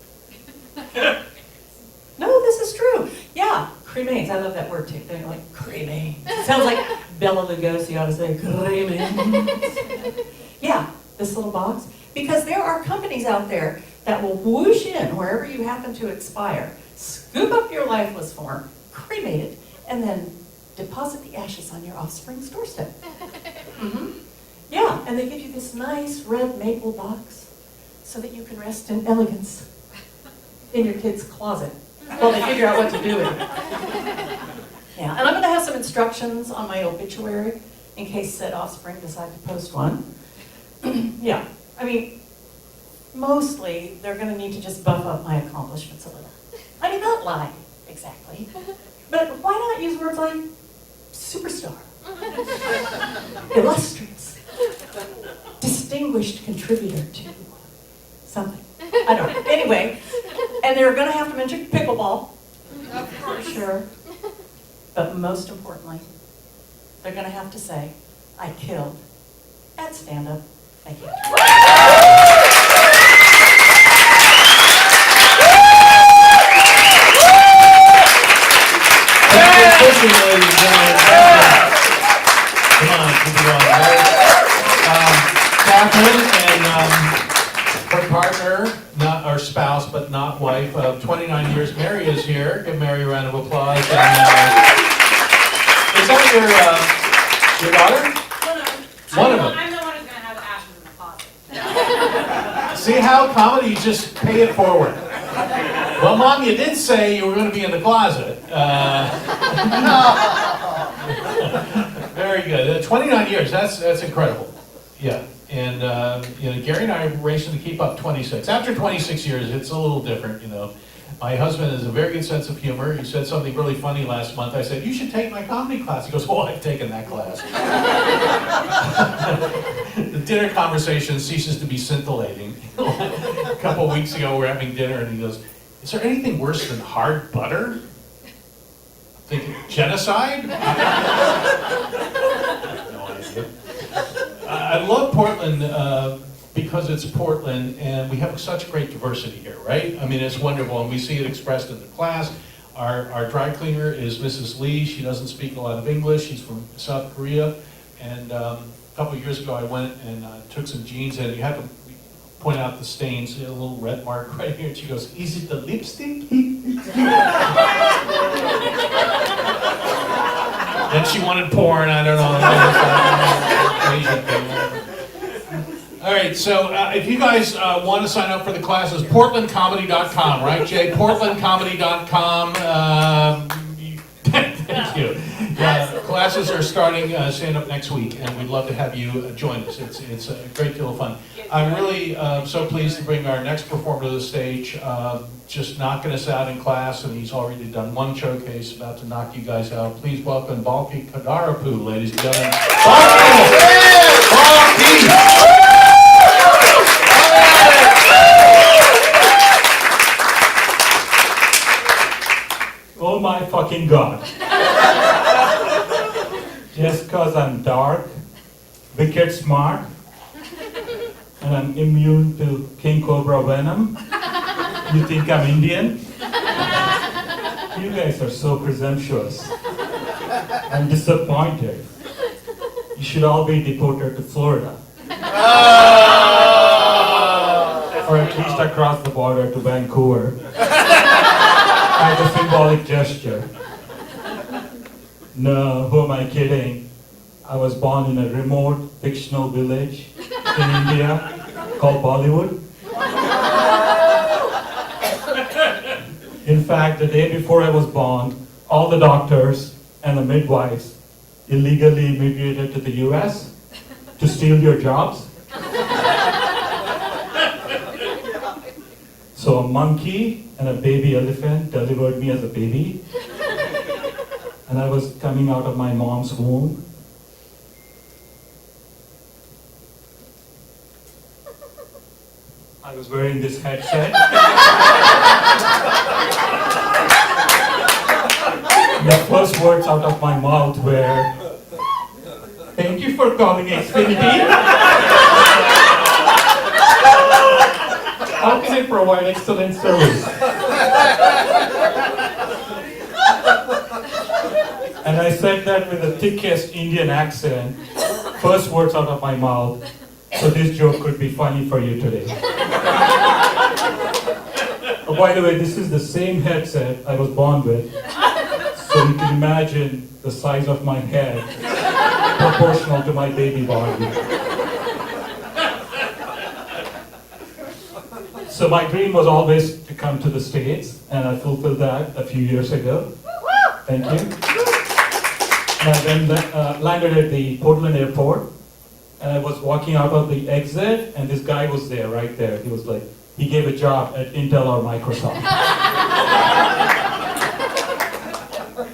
No, this is true. Yeah, cremains. I love that word too. They're like, cremains. It sounds like Bela Lugosi ought to say, cremains. Yeah, this little box. Because there are companies out there that will whoosh in wherever you happen to expire, scoop up your lifeless form, cremate it, and then deposit the ashes on your offspring's doorstep. Mm-hmm. Yeah, and they give you this nice red maple box so that you can rest in elegance in your kid's closet while they figure out what to do with it. Yeah, and I'm going to have some instructions on my obituary in case said offspring decide to post one. Yeah, I mean, mostly they're going to need to just buff up my accomplishments a little. I mean, not lie, exactly. But why not use words like superstar, illustrious, distinguished contributor to something. I don't know. Anyway, and they're going to have to mention pickleball. For sure. But most importantly, they're going to have to say, I killed at Stand Up. Thank you. Come on, keep it going. Catherine and her partner, not our spouse, but not wife of 29 years, Mary is here. Give Mary a round of applause. And, is that your daughter? One of them. I'm the one who's going to have ashes in the closet. See how comedy, you just pay it forward. Well, Mom, you did say you were going to be in the closet. Very good. 29 years, that's incredible. Yeah, and you know, Gary and I are racing to keep up 26. After 26 years, it's a little different, you know. My husband has a very good sense of humor. He said something really funny last month. I said, you should take my comedy class. He goes, oh, I've taken that class. The dinner conversation ceases to be scintillating. A couple weeks ago, we're having dinner, and he goes, is there anything worse than hard butter? Thinking, genocide? No idea. I love Portland because it's Portland, and we have such great diversity here, right? I mean, it's wonderful, and we see it expressed in the class. Our dry cleaner is Mrs. Lee. She doesn't speak a lot of English. She's from South Korea, and a couple of years ago, I went and took some jeans, and you had to point out the stains, a little red mark right here, and she goes, is it the lipstick? Then she wanted porn, I don't know. All right, so if you guys want to sign up for the classes, portlandcomedy.com, right, Jay? Portlandcomedy.com. Thank you. Classes are starting stand up next week, and we'd love to have you join us. It's a great deal of fun. I'm really so pleased to bring our next performer to the stage. Just knocking us out in class, and he's already done one showcase, about to knock you guys out. Please welcome Balki Kadarapu, ladies and gentlemen. Balki! Oh my fucking God. Just because I'm dark, wicked smart, and I'm immune to King Cobra venom, you think I'm Indian? You guys are so presumptuous. I'm disappointed. You should all be deported to Florida. Or at least across the border to Vancouver. As a symbolic gesture. No, who am I kidding? I was born in a remote fictional village in India called Bollywood. In fact, the day before I was born, all the doctors and the midwives illegally immigrated to the US to steal your jobs. So a monkey and a baby elephant delivered me as a baby. And I was coming out of my mom's womb. I was wearing this headset. The first words out of my mouth were, "Thank you for calling Xfinity. How can I provide excellent service?" And I said that with the thickest Indian accent, first words out of my mouth, so this joke could be funny for you today. Oh, by the way, this is the same headset I was born with, so you can imagine the size of my head proportional to my baby body. So my dream was always to come to the States, and I fulfilled that a few years ago. Thank you. And I then landed at the Portland airport, and I was walking out of the exit, and this guy was there, right there. He was like, he gave a job at Intel or Microsoft.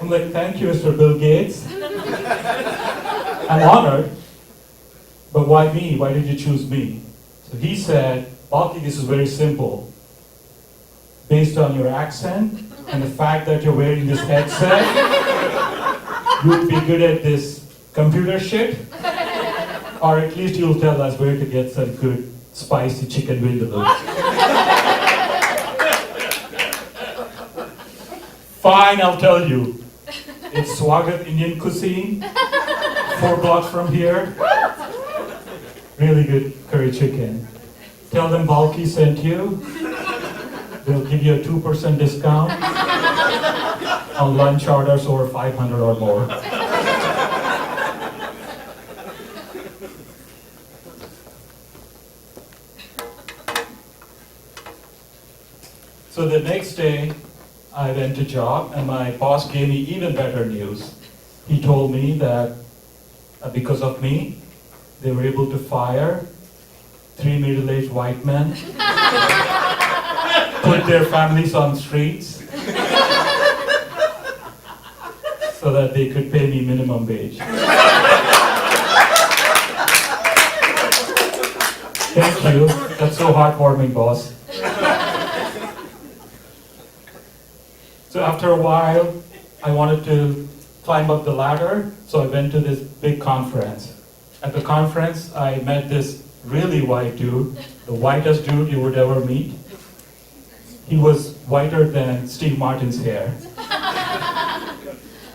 I'm like, thank you, Mr. Bill Gates. I'm honored, but why me? Why did you choose me? So he said, Balki, this is very simple. Based on your accent and the fact that you're wearing this headset, you'd be good at this computer shit, or at least you'll tell us where to get some good spicy chicken vindaloo. Fine, I'll tell you. It's Swagat Indian cuisine, 4 blocks from here. Really good curry chicken. Tell them Balki sent you. They'll give you a 2% discount on lunch orders over 500 or more. So the next day, I went to job, and my boss gave me even better news. He told me that because of me, they were able to fire 3 middle-aged white men, put their families on streets, so that they could pay me minimum wage. Thank you. That's so heartwarming, boss. So after a while, I wanted to climb up the ladder, so I went to this big conference. At the conference, I met this really white dude, the whitest dude you would ever meet. He was whiter than Steve Martin's hair.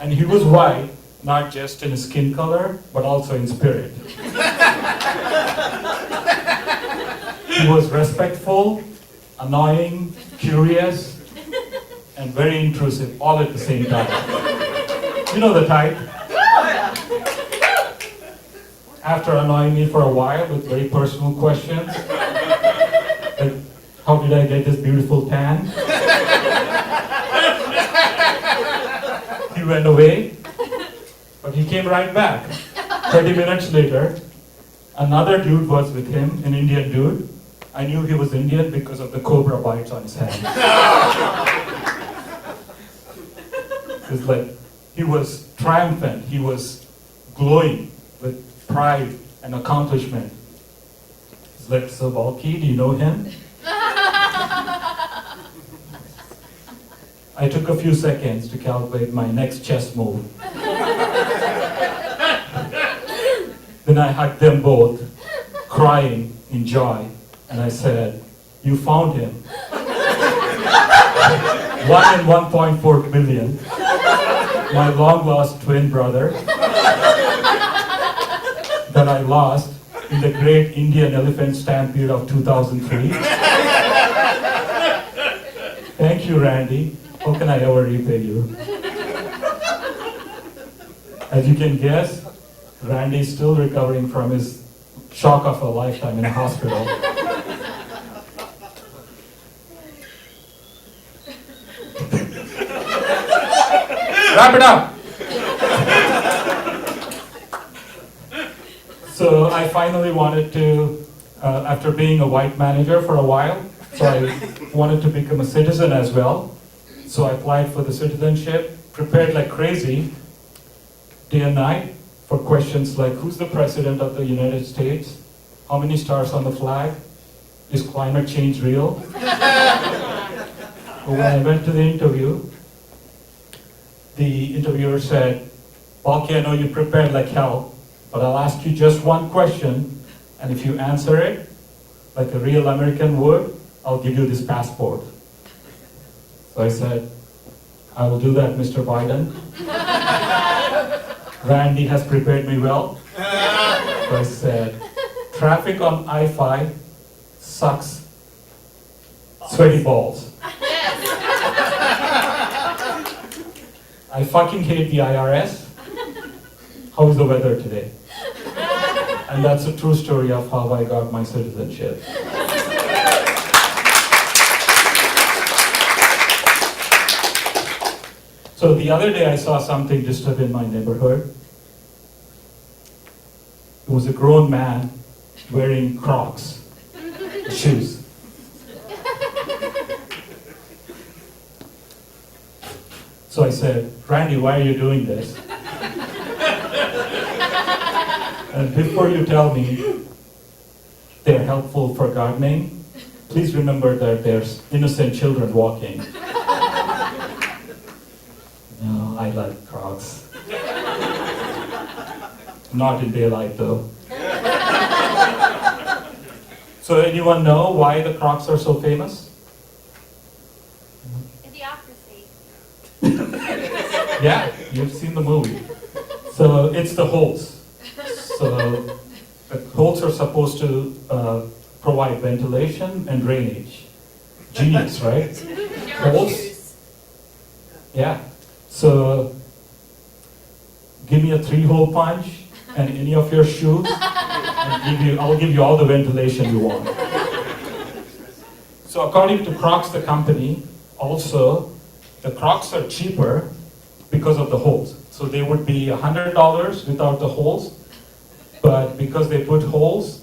And he was white, not just in skin color, but also in spirit. He was respectful, annoying, curious, and very intrusive, all at the same time. You know the type? after annoying me for a while with very personal questions, like, how did I get this beautiful tan? He went away, but he came right back. 30 minutes later, another dude was with him, an Indian dude. I knew he was Indian because of the cobra bites on his hand. It's like, he was triumphant, he was glowing with pride and accomplishment. It's like, so Valky, do you know him? I took a few seconds to calculate my next chess move. Then I hugged them both, crying in joy, and I said, you found him. 1 in 1.4 billion, my long-lost twin brother, that I lost in the great Indian elephant stampede of 2003. Thank you, Randy. How can I ever repay you? As you can guess, Randy is still recovering from his shock of a lifetime in a hospital. Wrap it up. So I finally wanted to, after being a white manager for a while, so I wanted to become a citizen as well. So I applied for the citizenship, prepared like crazy, day and night, for questions like, who's the president of the United States? How many stars on the flag? Is climate change real? But when I went to the interview, the interviewer said, Valky, I know you prepared like hell, but I'll ask you just one question, and if you answer it like a real American would, I'll give you this passport. So I said, I will do that, Mr. Biden. Randy has prepared me well. So I said, traffic on I-5 sucks sweaty balls. I fucking hate the IRS. How is the weather today? And that's a true story of how I got my citizenship. So the other day I saw something disturb in my neighborhood. It was a grown man wearing Crocs, shoes. So I said, Randy, why are you doing this? And before you tell me they're helpful for gardening, please remember that there's innocent children walking. No, I like Crocs. Not in daylight though. So anyone know why the Crocs are so famous? Idiocracy. Yeah, you've seen the movie. So it's the holes. So the holes are supposed to provide ventilation and drainage. Genius, right? Holes? Yeah. So give me a 3-hole punch and any of your shoes, and I'll give you all the ventilation you want. So according to Crocs, the company, also, the Crocs are cheaper because of the holes. So they would be $100 without the holes, but because they put holes,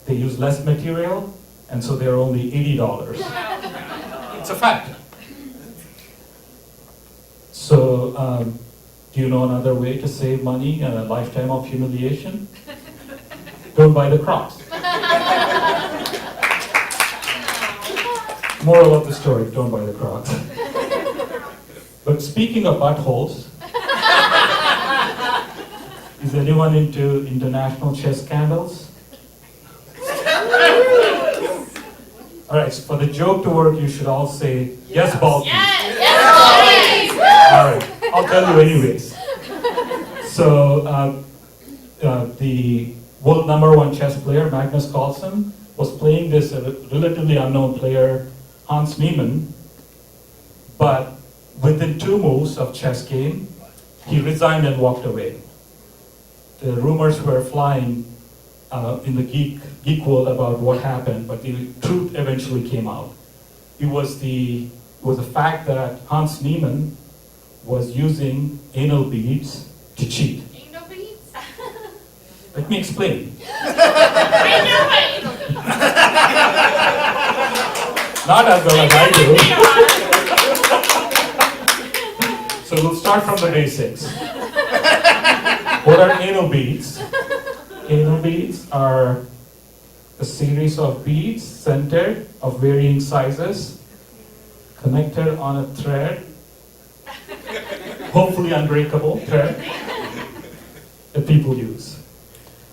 they use less material, and so they're only $80. It's a fact. So, do you know another way to save money and a lifetime of humiliation? Don't buy the Crocs. Moral of the story, don't buy the Crocs. But speaking of buttholes, is anyone into international chess scandals? All right, so for the joke to work, you should all say, yes, Balky. All right, I'll tell you anyways. So, the world #1 chess player, Magnus Carlsen, was playing this relatively unknown player, Hans Niemann, but within 2 moves of chess game, he resigned and walked away. the rumors were flying in the geek world about what happened, but the truth eventually came out. It was the fact that Hans Niemann was using anal beads to cheat. Anal beads? Let me explain. I know Not as well as I do. So we'll start from the basics. What are anal beads? Anal beads are a series of beads centered of varying sizes, connected on a thread, hopefully unbreakable thread, that people use.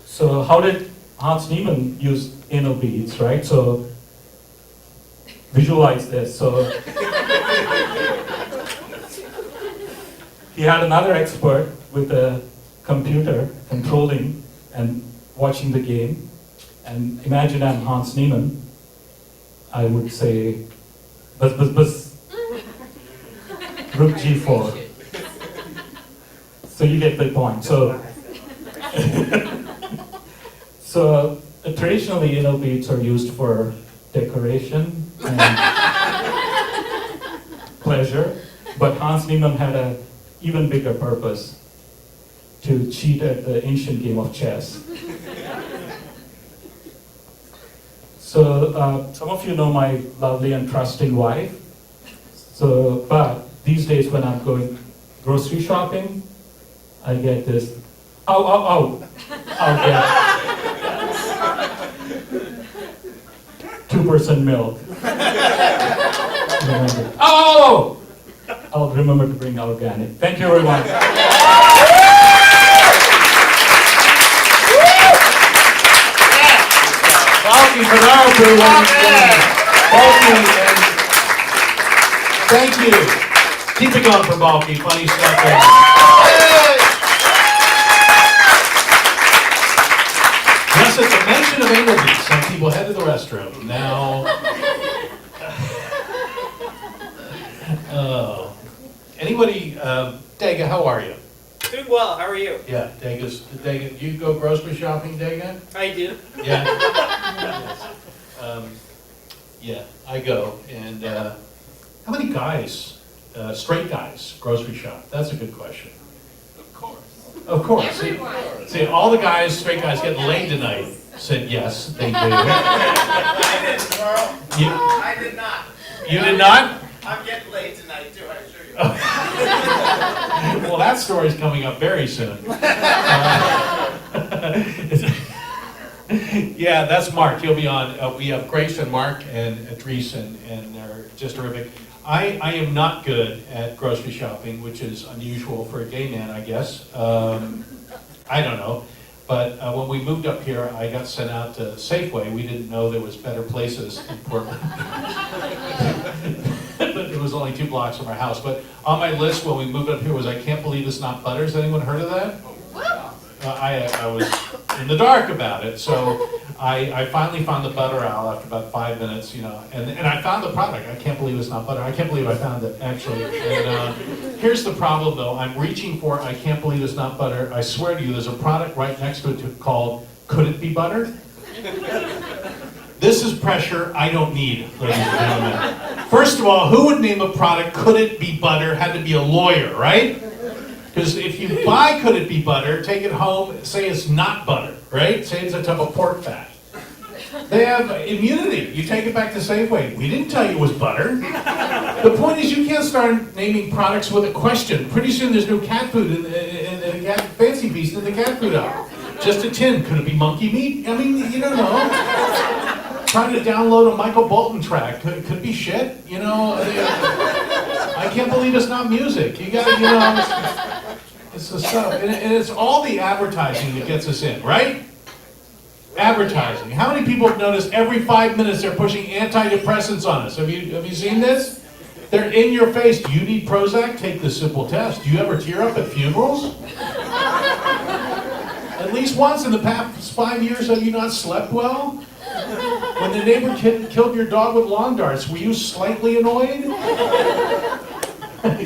So how did Hans Niemann use anal beads, right? So visualize this. So he had another expert with a computer controlling and watching the game. And imagine I'm Hans Niemann. I would say, buzz, buzz, buzz. Rook G4. So you get the point. So traditionally, anal beads are used for decoration and pleasure, but Hans Niemann had an even bigger purpose: to cheat at the ancient game of chess. So some of you know my lovely and trusting wife. So, but these days when I'm going grocery shopping, I get this, I'll get 2% milk. Oh! I'll remember to bring organic. Thank you very much. Balky Bernard, everyone. Balky, and thank you. Keep it going for Balky. Funny stuff there. Yes, at the mention of anal beads, some people head to the restroom. Now, anybody, Dega, how are you? Doing well, how are you? Yeah, Dega, you go grocery shopping, Dega? I do. Yeah. Yeah, I go. And how many guys, straight guys, grocery shop? That's a good question. Of course. Of course. Everyone. See, all the guys, straight guys getting laid tonight said yes, they do. I didn't, Carl. I did not. You did not? I'm getting laid tonight too, I assure you. Well, that story's coming up very soon. Yeah, that's Mark. He'll be on. We have Grace and Mark and Idris, and they're just terrific. I am not good at grocery shopping, which is unusual for a gay man, I guess. I don't know. But when we moved up here, I got sent out to Safeway. We didn't know there was better places in Portland. But it was only 2 blocks from our house. But on my list when we moved up here was, I can't believe it's not butter. Has anyone heard of that? I was in the dark about it, so I finally found the butter aisle after about 5 minutes, you know, and I found the product. I can't believe it's not butter. I can't believe I found it, actually. And here's the problem, though. I'm reaching for, I can't believe it's not butter. I swear to you, there's a product right next to it called, could it be butter? This is pressure I don't need, ladies and gentlemen. First of all, who would name a product, could it be butter? Had to be a lawyer, right? Because if you buy Could It Be Butter, take it home, say it's not butter, right? Say it's a type of pork fat. They have immunity. You take it back to Safeway. We didn't tell you it was butter. The point is, you can't start naming products with a question. Pretty soon there's no cat food in the cat fancy beast in the cat food aisle. Just a tin. Could it be monkey meat? I mean, you don't know. Trying to download a Michael Bolton track. Could it be shit? You know, I can't believe it's not music. You got, you know, it's the stuff. And it's all the advertising that gets us in, right? Advertising. How many people have noticed every 5 minutes they're pushing antidepressants on us? Have you seen this? They're in your face. Do you need Prozac? Take this simple test. Do you ever tear up at funerals? At least once in the past 5 years, have you not slept well? When the neighbor killed your dog with lawn darts, were you slightly annoyed?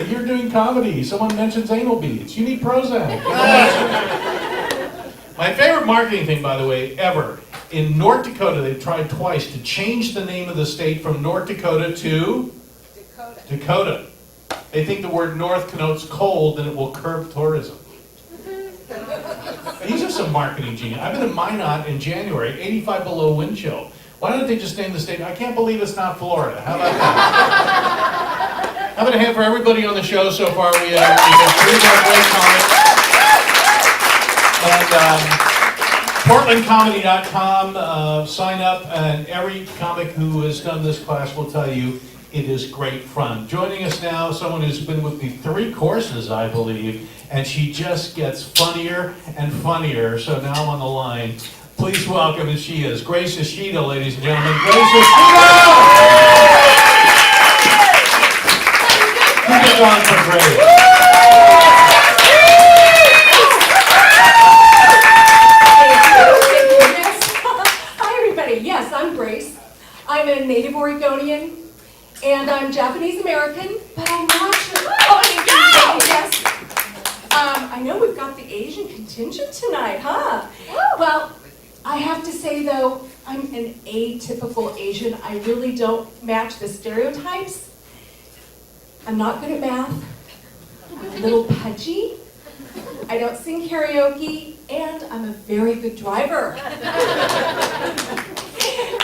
You're doing comedy. Someone mentions anal beads. You need Prozac. My favorite marketing thing, by the way, ever, in North Dakota, they've tried twice to change the name of the state from North Dakota to Dakota. They think the word north connotes cold and it will curb tourism. These are some marketing genius. I've been in Minot in January, 85 below wind chill. Why don't they just name the state? I can't believe it's not Florida. How about that? How about a hand for everybody on the show so far? We have 3 great comics. And PortlandComedy.com, sign up, and every comic who has done this class will tell you it is great fun. Joining us now, someone who's been with me 3 courses, I believe, and she just gets funnier and funnier. So now on the line, please welcome, and she is Grace Ishida, ladies and gentlemen. Grace Ishida! Keep it going for Grace. Hi everybody, yes, I'm Grace. I'm a native Oregonian, and I'm Japanese American, but I'm not sure. Oh, yes. I know we've got the Asian contingent tonight, huh? Well, I have to say though, I'm an atypical Asian. I really don't match the stereotypes. I'm not good at math. I'm a little pudgy. I don't sing karaoke, and I'm a very good driver.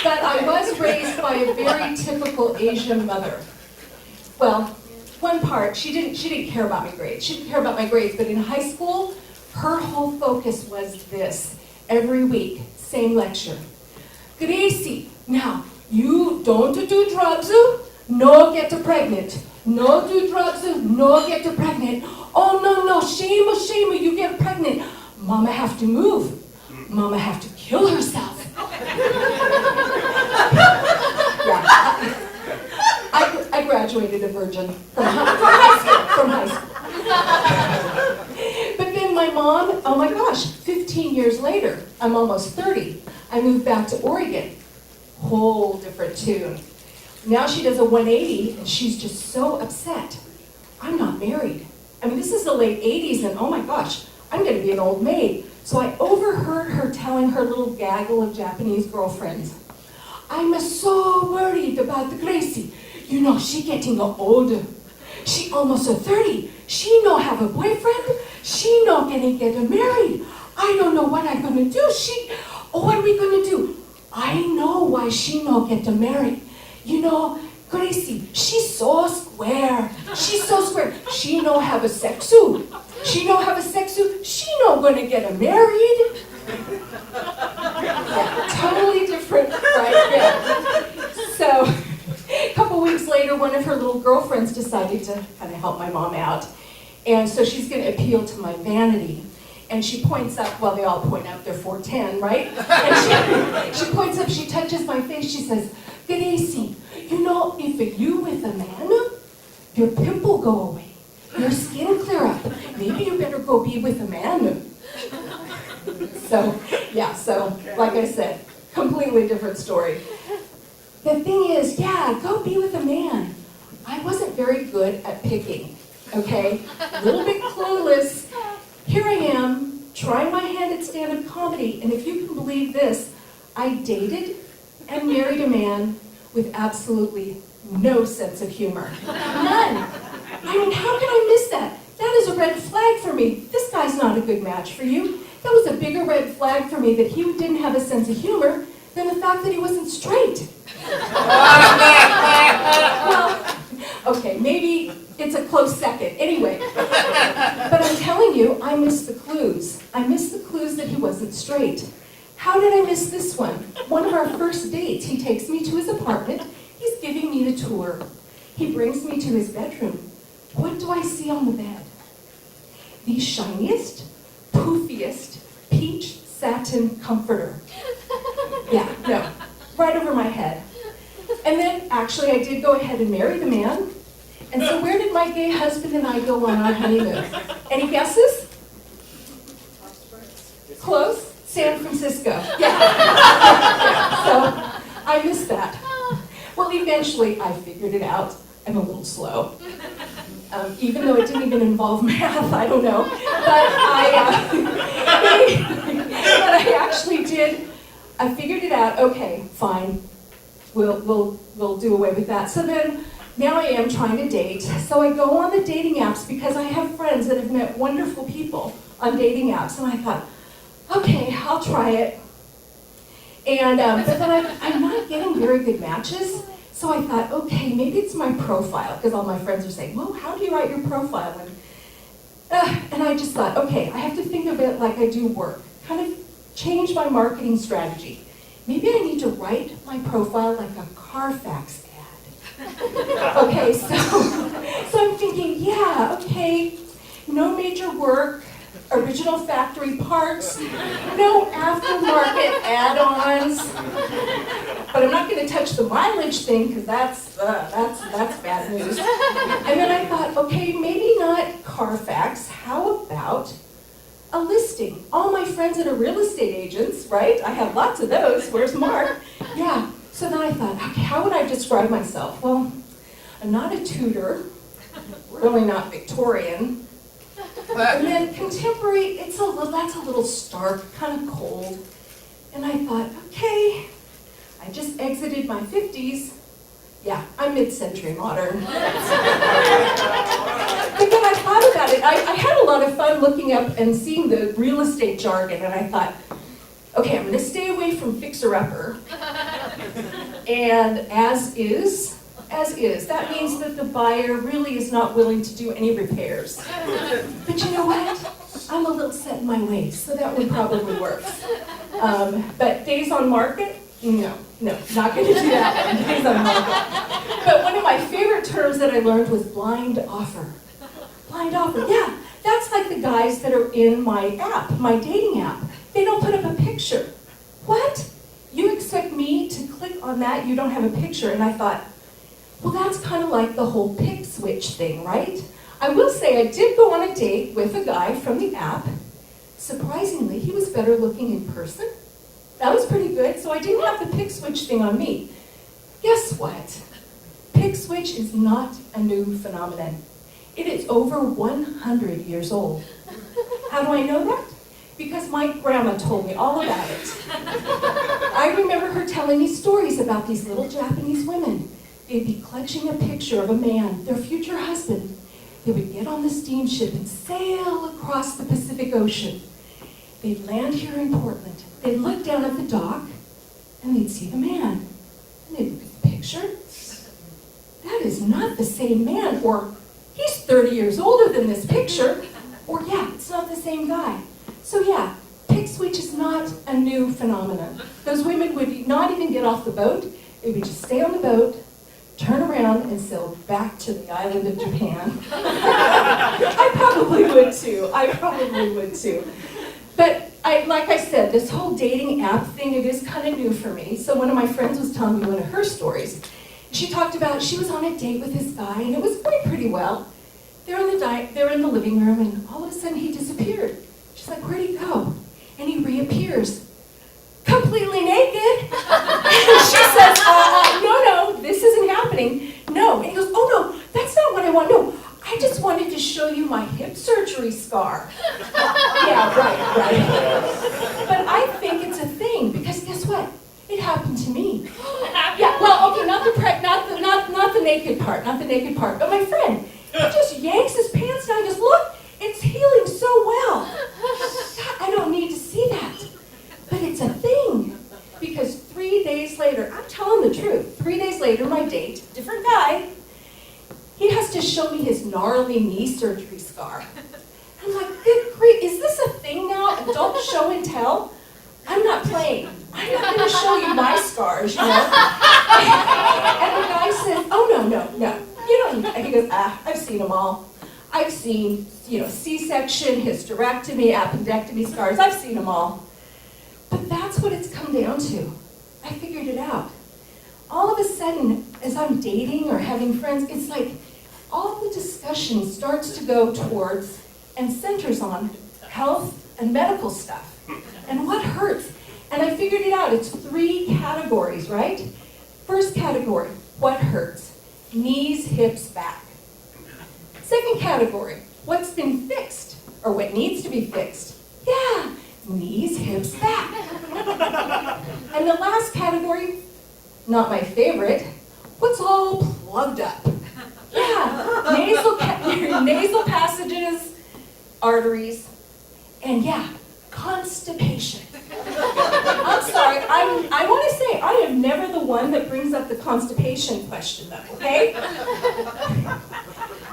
But I was raised by a very typical Asian mother. Well, one part, she didn't care about my grades. She didn't care about my grades, but in high school, her whole focus was this. Every week, same lecture. Gracie, now, you don't do drugs, no get pregnant. No do drugs, no get pregnant. Oh, no, shame, you get pregnant. Mama have to move. Mama have to kill herself. Yeah, I graduated a virgin from high school. But then my mom, oh my gosh, 15 years later, I'm almost 30, I moved back to Oregon. Whole different tune. Now she does a 180, and she's just so upset. I'm not married. I mean, this is the late 80s, and oh my gosh, I'm gonna be an old maid. So I overheard her telling her little gaggle of Japanese girlfriends, I'm so worried about the Gracie. You know, she getting older. She almost 30. She no have a boyfriend. She no gonna get married. I don't know what I'm gonna do. What are we gonna do? I know why she no get married. You know, Gracie, she's so square. She's so square. She no have a sexu. She no have a sexu. She no gonna get married. Yeah, totally different, right? Yeah. So, a couple weeks later, one of her little girlfriends decided to kind of help my mom out. And so she's gonna appeal to my vanity. And she points up, well, they all point up, they're 4'10", right? And she points up, she touches my face, she says, Gracie, you know, if you with a man, your pimple go away, your skin clear up. Maybe you better go be with a man. So, yeah, so, like I said, completely different story. The thing is, yeah, go be with a man. I wasn't very good at picking, okay? A little bit clueless. Here I am, trying my hand at stand-up comedy, and if you can believe this, I dated and married a man with absolutely no sense of humor. None. I mean, how can I miss that? That is a red flag for me. This guy's not a good match for you. That was a bigger red flag for me that he didn't have a sense of humor than the fact that he wasn't straight. Well, okay, maybe it's a close second. Anyway, but I'm telling you, I missed the clues. I missed the clues that he wasn't straight. How did I miss this one? One of our first dates, he takes me to his apartment. He's giving me the tour. He brings me to his bedroom. What do I see on the bed? The shiniest, poofiest, peach satin comforter. Yeah, no, right over my head. And then, actually, I did go ahead and marry the man. And so where did my gay husband and I go on our honeymoon? Any guesses? Close? San Francisco. Yeah. Yeah. So I missed that. Well, eventually I figured it out. I'm a little slow. Even though it didn't even involve math, I don't know. But what I actually did, I figured it out, okay, fine, we'll do away with that. So then, now I am trying to date. So I go on the dating apps because I have friends that have met wonderful people on dating apps. And I thought, okay, I'll try it. And but then I'm not getting very good matches. So I thought, okay, maybe it's my profile, because all my friends are saying, well, how do you write your profile? And I just thought, okay, I have to think of it like I do work. Kind of change my marketing strategy. Maybe I need to write my profile like a Carfax ad. Okay, so I'm thinking, yeah, okay, no major work, original factory parts, no aftermarket add-ons. But I'm not going to touch the mileage thing because that's bad news. And then I thought, okay, maybe not Carfax. How about a listing? All my friends that are real estate agents, right? I have lots of those. Where's Mark? Yeah. So then I thought, okay, how would I describe myself? Well, I'm not a Tudor, really not Victorian. And then contemporary, that's a little stark, kind of cold. And I thought, okay, I just exited my 50s. Yeah, I'm mid-century modern. But then I thought about it. I had a lot of fun looking up and seeing the real estate jargon, and I thought, okay, I'm going to stay away from fixer-upper. And as is. That means that the buyer really is not willing to do any repairs. But you know what? I'm a little set in my ways, so that would probably work. But days on market? No, not going to do that one. Days on market. But one of my favorite terms that I learned was blind offer. Blind offer, yeah. That's like the guys that are in my app, my dating app. They don't put up a picture. What? You expect me to click on that? You don't have a picture. And I thought, well, that's kind of like the whole pick switch thing, right? I will say I did go on a date with a guy from the app. Surprisingly, he was better looking in person. That was pretty good, so I didn't have the pick switch thing on me. Guess what? Pick switch is not a new phenomenon. It is over 100 years old. How do I know that? Because my grandma told me all about it. I remember her telling me stories about these little Japanese women. They'd be clutching a picture of a man, their future husband. They would get on the steamship and sail across the Pacific Ocean. They'd land here in Portland. They'd look down at the dock, and they'd see the man. And they'd look at the picture. That is not the same man, or he's 30 years older than this picture, or yeah, it's not the same guy. So yeah, pick switch is not a new phenomenon. Those women would not even get off the boat. They would just stay on the boat, turn around, and sail back to the island of Japan. I probably would too. But like I said, this whole dating app thing, it is kind of new for me. So one of my friends was telling me one of her stories. She talked about she was on a date with this guy, and it was going pretty well. They're in the living room, and all of a sudden he disappeared. She's like, where'd he go? And he reappears, completely naked. And she says, no, this isn't happening. No. And he goes, oh no, that's not what I want. No, I just wanted to show you my hip surgery scar. Yeah, right. But I think it's a thing, because guess what? It happened to me. Yeah, well, okay, not the naked part, but my friend, he just yanks his pants down and goes, look, it's healing so well. I don't need to see that. But it's a thing. Because 3 days later, I'm telling the truth, 3 days later, my date, different guy, he has to show me his gnarly knee surgery scar. I'm like, good grief, is this a thing now? Adult show and tell? I'm not playing. I'm not going to show you my scars, you know? And the guy says, oh, no. You don't need, he goes, I've seen them all. I've seen, C-section, hysterectomy, appendectomy scars. I've seen them all. But that's what it's come down to. I figured it out. All of a sudden, as I'm dating or having friends, it's like all the discussion starts to go towards and centers on health and medical stuff. And what hurts? And I figured it out. It's 3 categories, right? First category, what hurts? Knees, hips, back. Second category, what's been fixed or what needs to be fixed? Yeah, knees, hips, back. And the last category, not my favorite, what's all plugged up? Yeah, nasal passages, arteries, and yeah, constipation. I'm sorry, I want to say I am never the one that brings up the constipation question though, okay?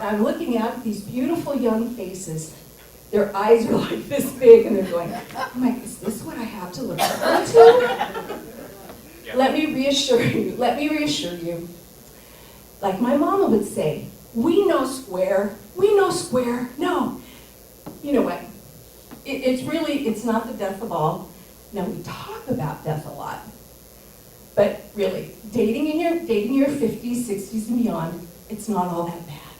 I'm looking at these beautiful young faces. Their eyes are like this big and they're going, oh my, is this what I have to look forward to? Let me reassure you, like my mama would say, we know square, no. You know what? It's not the death of all. Now we talk about death a lot, but really, dating in your 50s, 60s and beyond, it's not all that bad.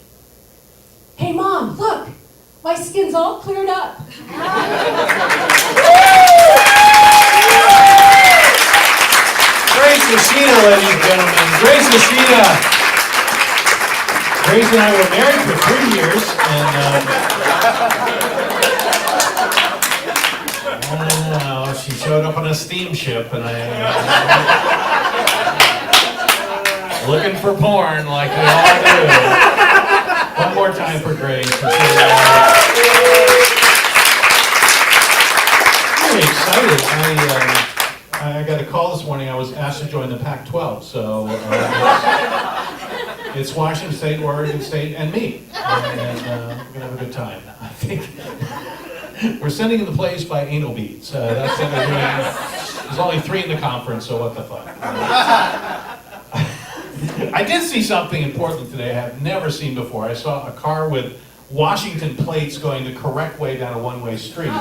Hey mom, look, my skin's all cleared up. Grace Messina, ladies and gentlemen. Grace Messina. Grace and I were married for 3 years, and I don't know, she showed up on a steamship, and looking for porn like we all do. One more time for Grace. Really excited. I got a call this morning. I was asked to join the Pac-12, so it's Washington State, Oregon State, and me. And we're going to have a good time. I think we're sending the plays by anal beads. That's what we're doing. There's only 3 in the conference, so what the fuck. I did see something in Portland today I have never seen before. I saw a car with Washington plates going the correct way down a one-way street.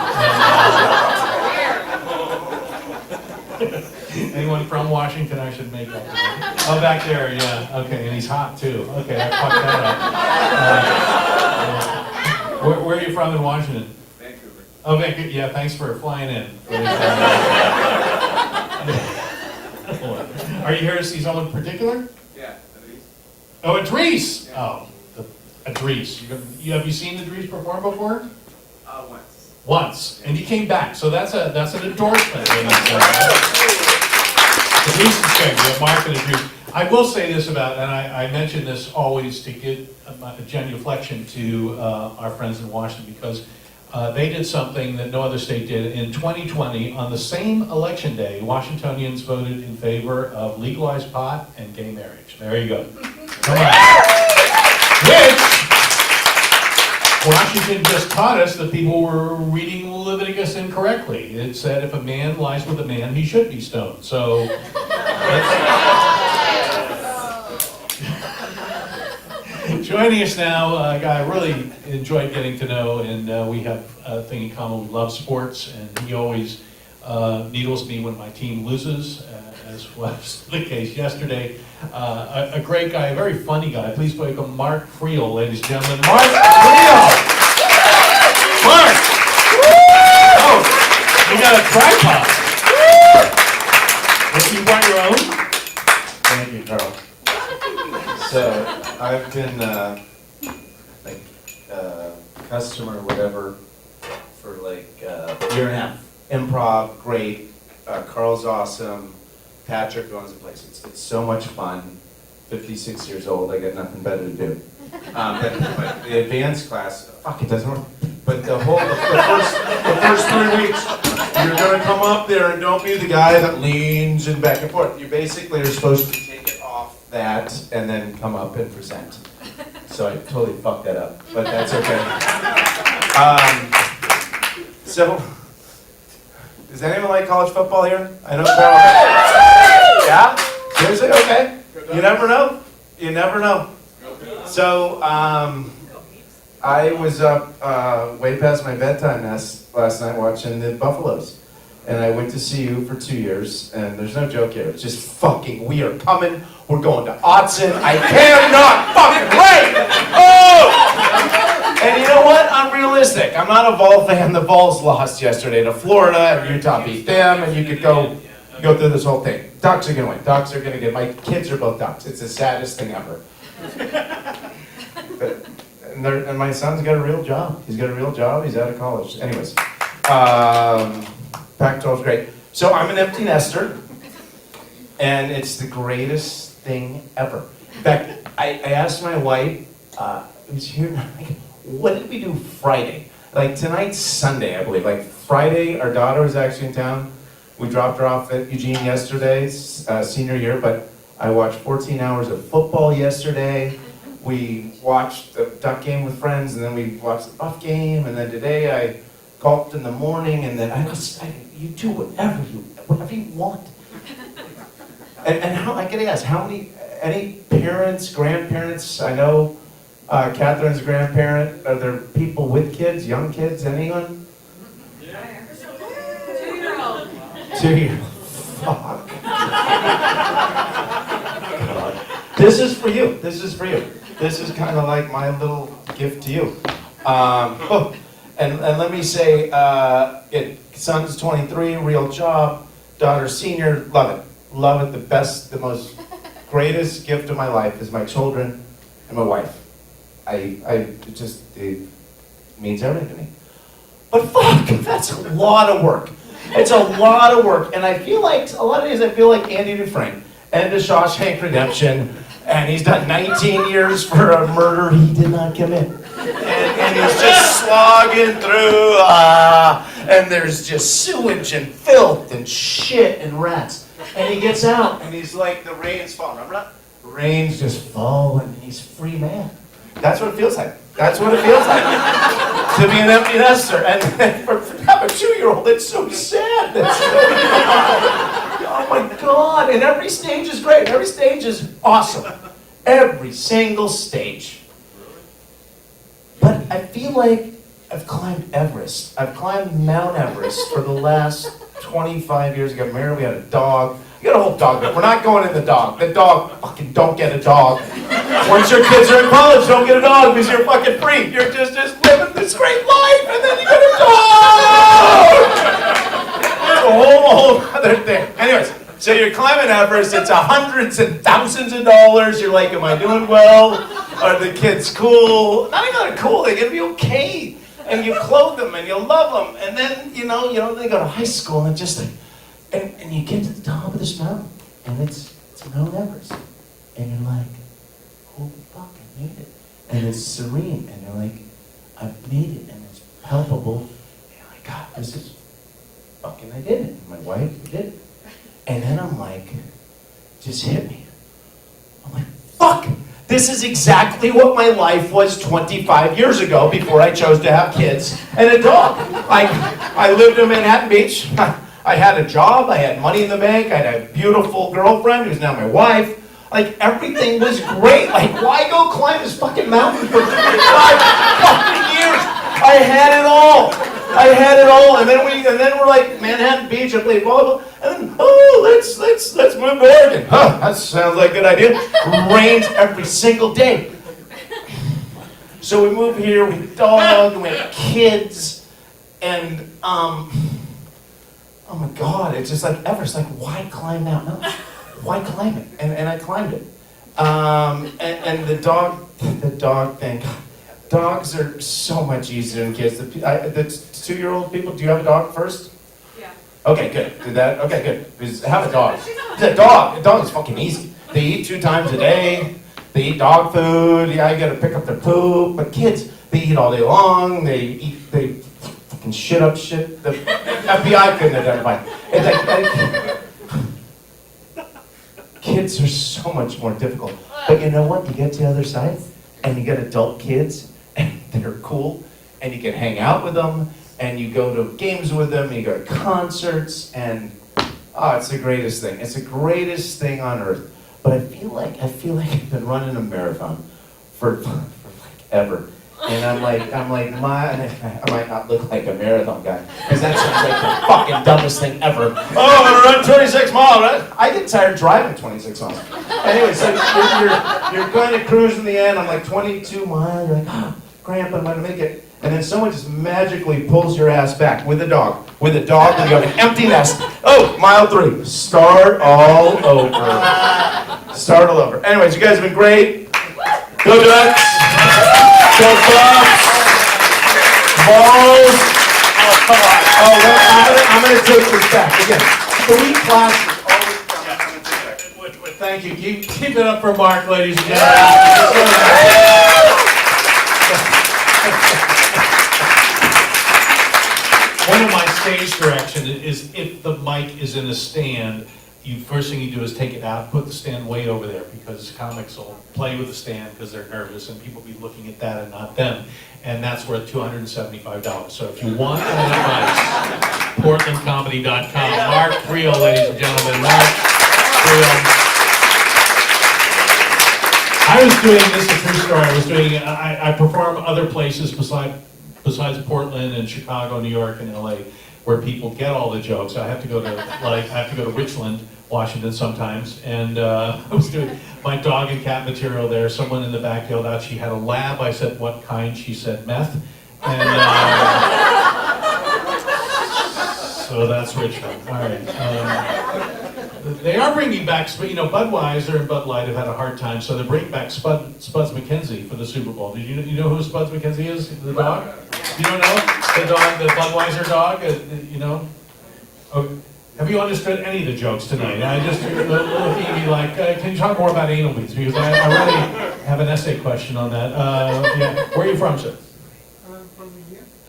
Anyone from Washington I should make up? Oh, back there, yeah. Okay, and he's hot too. Okay, I fucked that up. Where are you from in Washington? Vancouver. Oh, Vancouver. Yeah, thanks for flying in. Are you here to see someone in particular? Yeah, Adrice. Oh, Adrice! Yeah. Oh, Adrice. Have you seen Adrice perform before? Once. Once, and he came back, so that's an endorsement. Adrice is good. We have Mark and Adrice. I will say this about, and I mention this always to give a genuflection to our friends in Washington, because they did something that no other state did. In 2020, on the same election day, Washingtonians voted in favor of legalized pot and gay marriage. There you go. Come on. Which Washington just taught us that people were reading Leviticus incorrectly. It said if a man lies with a man, he should be stoned. So, joining us now, a guy I really enjoyed getting to know, and we have a thing in common. We love sports, and he always needles me when my team loses, as was the case yesterday. A great guy, a very funny guy. Please welcome Mark Friel, ladies and gentlemen. Mark Friel! Mark! Oh, you got a tripod. You brought your own? Thank you, Carl. So, I've been customer or whatever for like a year and a half. Improv, great. Carl's awesome. Patrick owns the place. It's so much fun. 56 years old, I got nothing better to do. But the advanced class, fuck, it doesn't work. But the first 3 weeks, you're gonna come up there and don't be the guy that leans and back and forth. You basically are supposed to take it off that and then come up and present. So I totally fucked that up, but that's okay. So, does anyone like college football here? I know Carl. Yeah? Seriously? Okay. You never know. You never know. So, I was up way past my bedtime last night watching the Buffaloes. And I went to CU for 2 years, and there's no joke here. It's just fucking, we are coming. We're going to Autzen. I cannot fucking wait! Oh! And you know what? I'm realistic. I'm not a Vol fan. The Vols lost yesterday to Florida, and Utah beat them, and you could go through this whole thing. Ducks are going to win. Ducks are going to get, my kids are both Ducks. It's the saddest thing ever. And my son's got a real job. He's got a real job. He's out of college. Anyways, Pac-12 is great. So I'm an empty nester, and it's the greatest thing ever. In fact, I asked my wife, who's here, like, what did we do Friday? Like tonight's Sunday, I believe. Like Friday, our daughter was actually in town. We dropped her off at Eugene yesterday, senior year, but I watched 14 hours of football yesterday. We watched the duck game with friends, and then we watched the buff game, and then today I golfed in the morning, and then you do whatever you want. And how, I gotta ask, any parents, grandparents, I know Catherine's a grandparent, are there people with kids, young kids, anyone? 2-year-old. 2-year-old, fuck. God. This is for you, this is for you. This is kind of like my little gift to you. And let me say, son's 23, real job, daughter senior, love it. Love it, the best, the most greatest gift of my life is my children and my wife. It means everything to me. But fuck, that's a lot of work. It's a lot of work, and I feel like, a lot of days I feel like Andy Dufresne, and the Shawshank Redemption, and he's done 19 years for a murder he did not commit. And he's just slogging through, and there's just sewage and filth and shit and rats. And he gets out, and he's like, the rain's falling. Remember that? The rain's just falling, and he's free man. That's what it feels like. That's what it feels like to be an empty nester. And for have a 2-year-old, it's so sad. Oh my God. And every stage is great. Every stage is awesome. Every single stage. But I feel like I've climbed Everest. I've climbed Mount Everest for the last 25 years. We got married, we had a dog. We got a whole dog, but we're not going in the dog. The dog, fucking don't get a dog. Once your kids are in college, don't get a dog because you're fucking free. You're just living this great life, and then you get a dog! It's a whole other thing. Anyways, so you're climbing Everest, it's hundreds and thousands of dollars. You're like, am I doing well? Are the kids cool? Not even cool, they're gonna be okay. And you clothe them and you love them. And then, they go to high school and just like, and you get to the top of this mountain, and it's Mount Everest. And you're like, holy fuck, I made it. And it's serene, and you're like, I've made it, and it's palpable. And you're like, God, this is fucking, I did it. And my wife, we did it. And then I'm like, just hit me. I'm like, fuck! This is exactly what my life was 25 years ago before I chose to have kids and a dog. I lived in Manhattan Beach. I had a job, I had money in the bank, I had a beautiful girlfriend who's now my wife. Like, everything was great. Like, why go climb this fucking mountain for 25 fucking years? I had it all. I had it all. And then we're like, Manhattan Beach, I played volleyball. And then, let's move to Oregon. Huh, that sounds like a good idea. Rains every single day. So we move here, we have a dog, and we have kids, and oh my God, it's just like Everest. Like, why climb Mount? No, why climb it? And I climbed it. And the dog thing. Dogs are so much easier than kids. The 2-year-old people, do you have a dog first? Yeah. Okay, good. Did that? Okay, good. Because have a dog. A dog is fucking easy. They eat 2 times a day. They eat dog food. Yeah, you gotta pick up their poop. But kids, they eat all day long. They fucking shit up shit. The FBI couldn't identify. It's like, kids are so much more difficult. But you know what? You get to the other side, and you get adult kids, and they're cool, and you can hang out with them, and you go to games with them, and you go to concerts, and it's the greatest thing. It's the greatest thing on earth. But I feel like I've been running a marathon for like ever. And I'm like, I might not look like a marathon guy, because that sounds like the fucking dumbest thing ever. Oh, I'm gonna run 26 miles, right? I get tired driving 26 miles. Anyway, so you're kind of cruising the end. I'm like 22 miles. You're like, Grandpa, I'm gonna make it. And then someone just magically pulls your ass back with a dog. With a dog, and you have an empty nest. Oh, mile 3. Start all over. Start all over. Anyways, you guys have been great. Go Ducks. Go Bucks. Balls. Oh, well, I'm gonna take this back. Again, 3 classes. Thank you. Keep it up for Mark, ladies and gentlemen. One of my stage direction is if the mic is in a stand, first thing you do is take it out, put the stand way over there, because comics will play with the stand because they're nervous and people be looking at that and not them. And that's worth $275. So if you want that advice, portlandcomedy.com. Mark Creel, ladies and gentlemen. Mark Creel. I was doing, this is a true story, I perform other places besides Portland and Chicago, New York, and LA, where people get all the jokes. I have to go to Richland, Washington sometimes, and I was doing my dog and cat material there. Someone in the back yelled out she had a lab. I said, what kind? She said, meth. And so that's Richmond. All right. They are bringing back, Budweiser and Bud Light have had a hard time, so they're bringing back Spuds McKenzie for the Super Bowl. Do you know who Spuds McKenzie is? The dog? You don't know? The dog, the Budweiser dog? Oh, have you understood any of the jokes tonight? I just looking at me like, can you talk more about anal beads? Because I really have an essay question on that. Yeah. Where are you from, sir?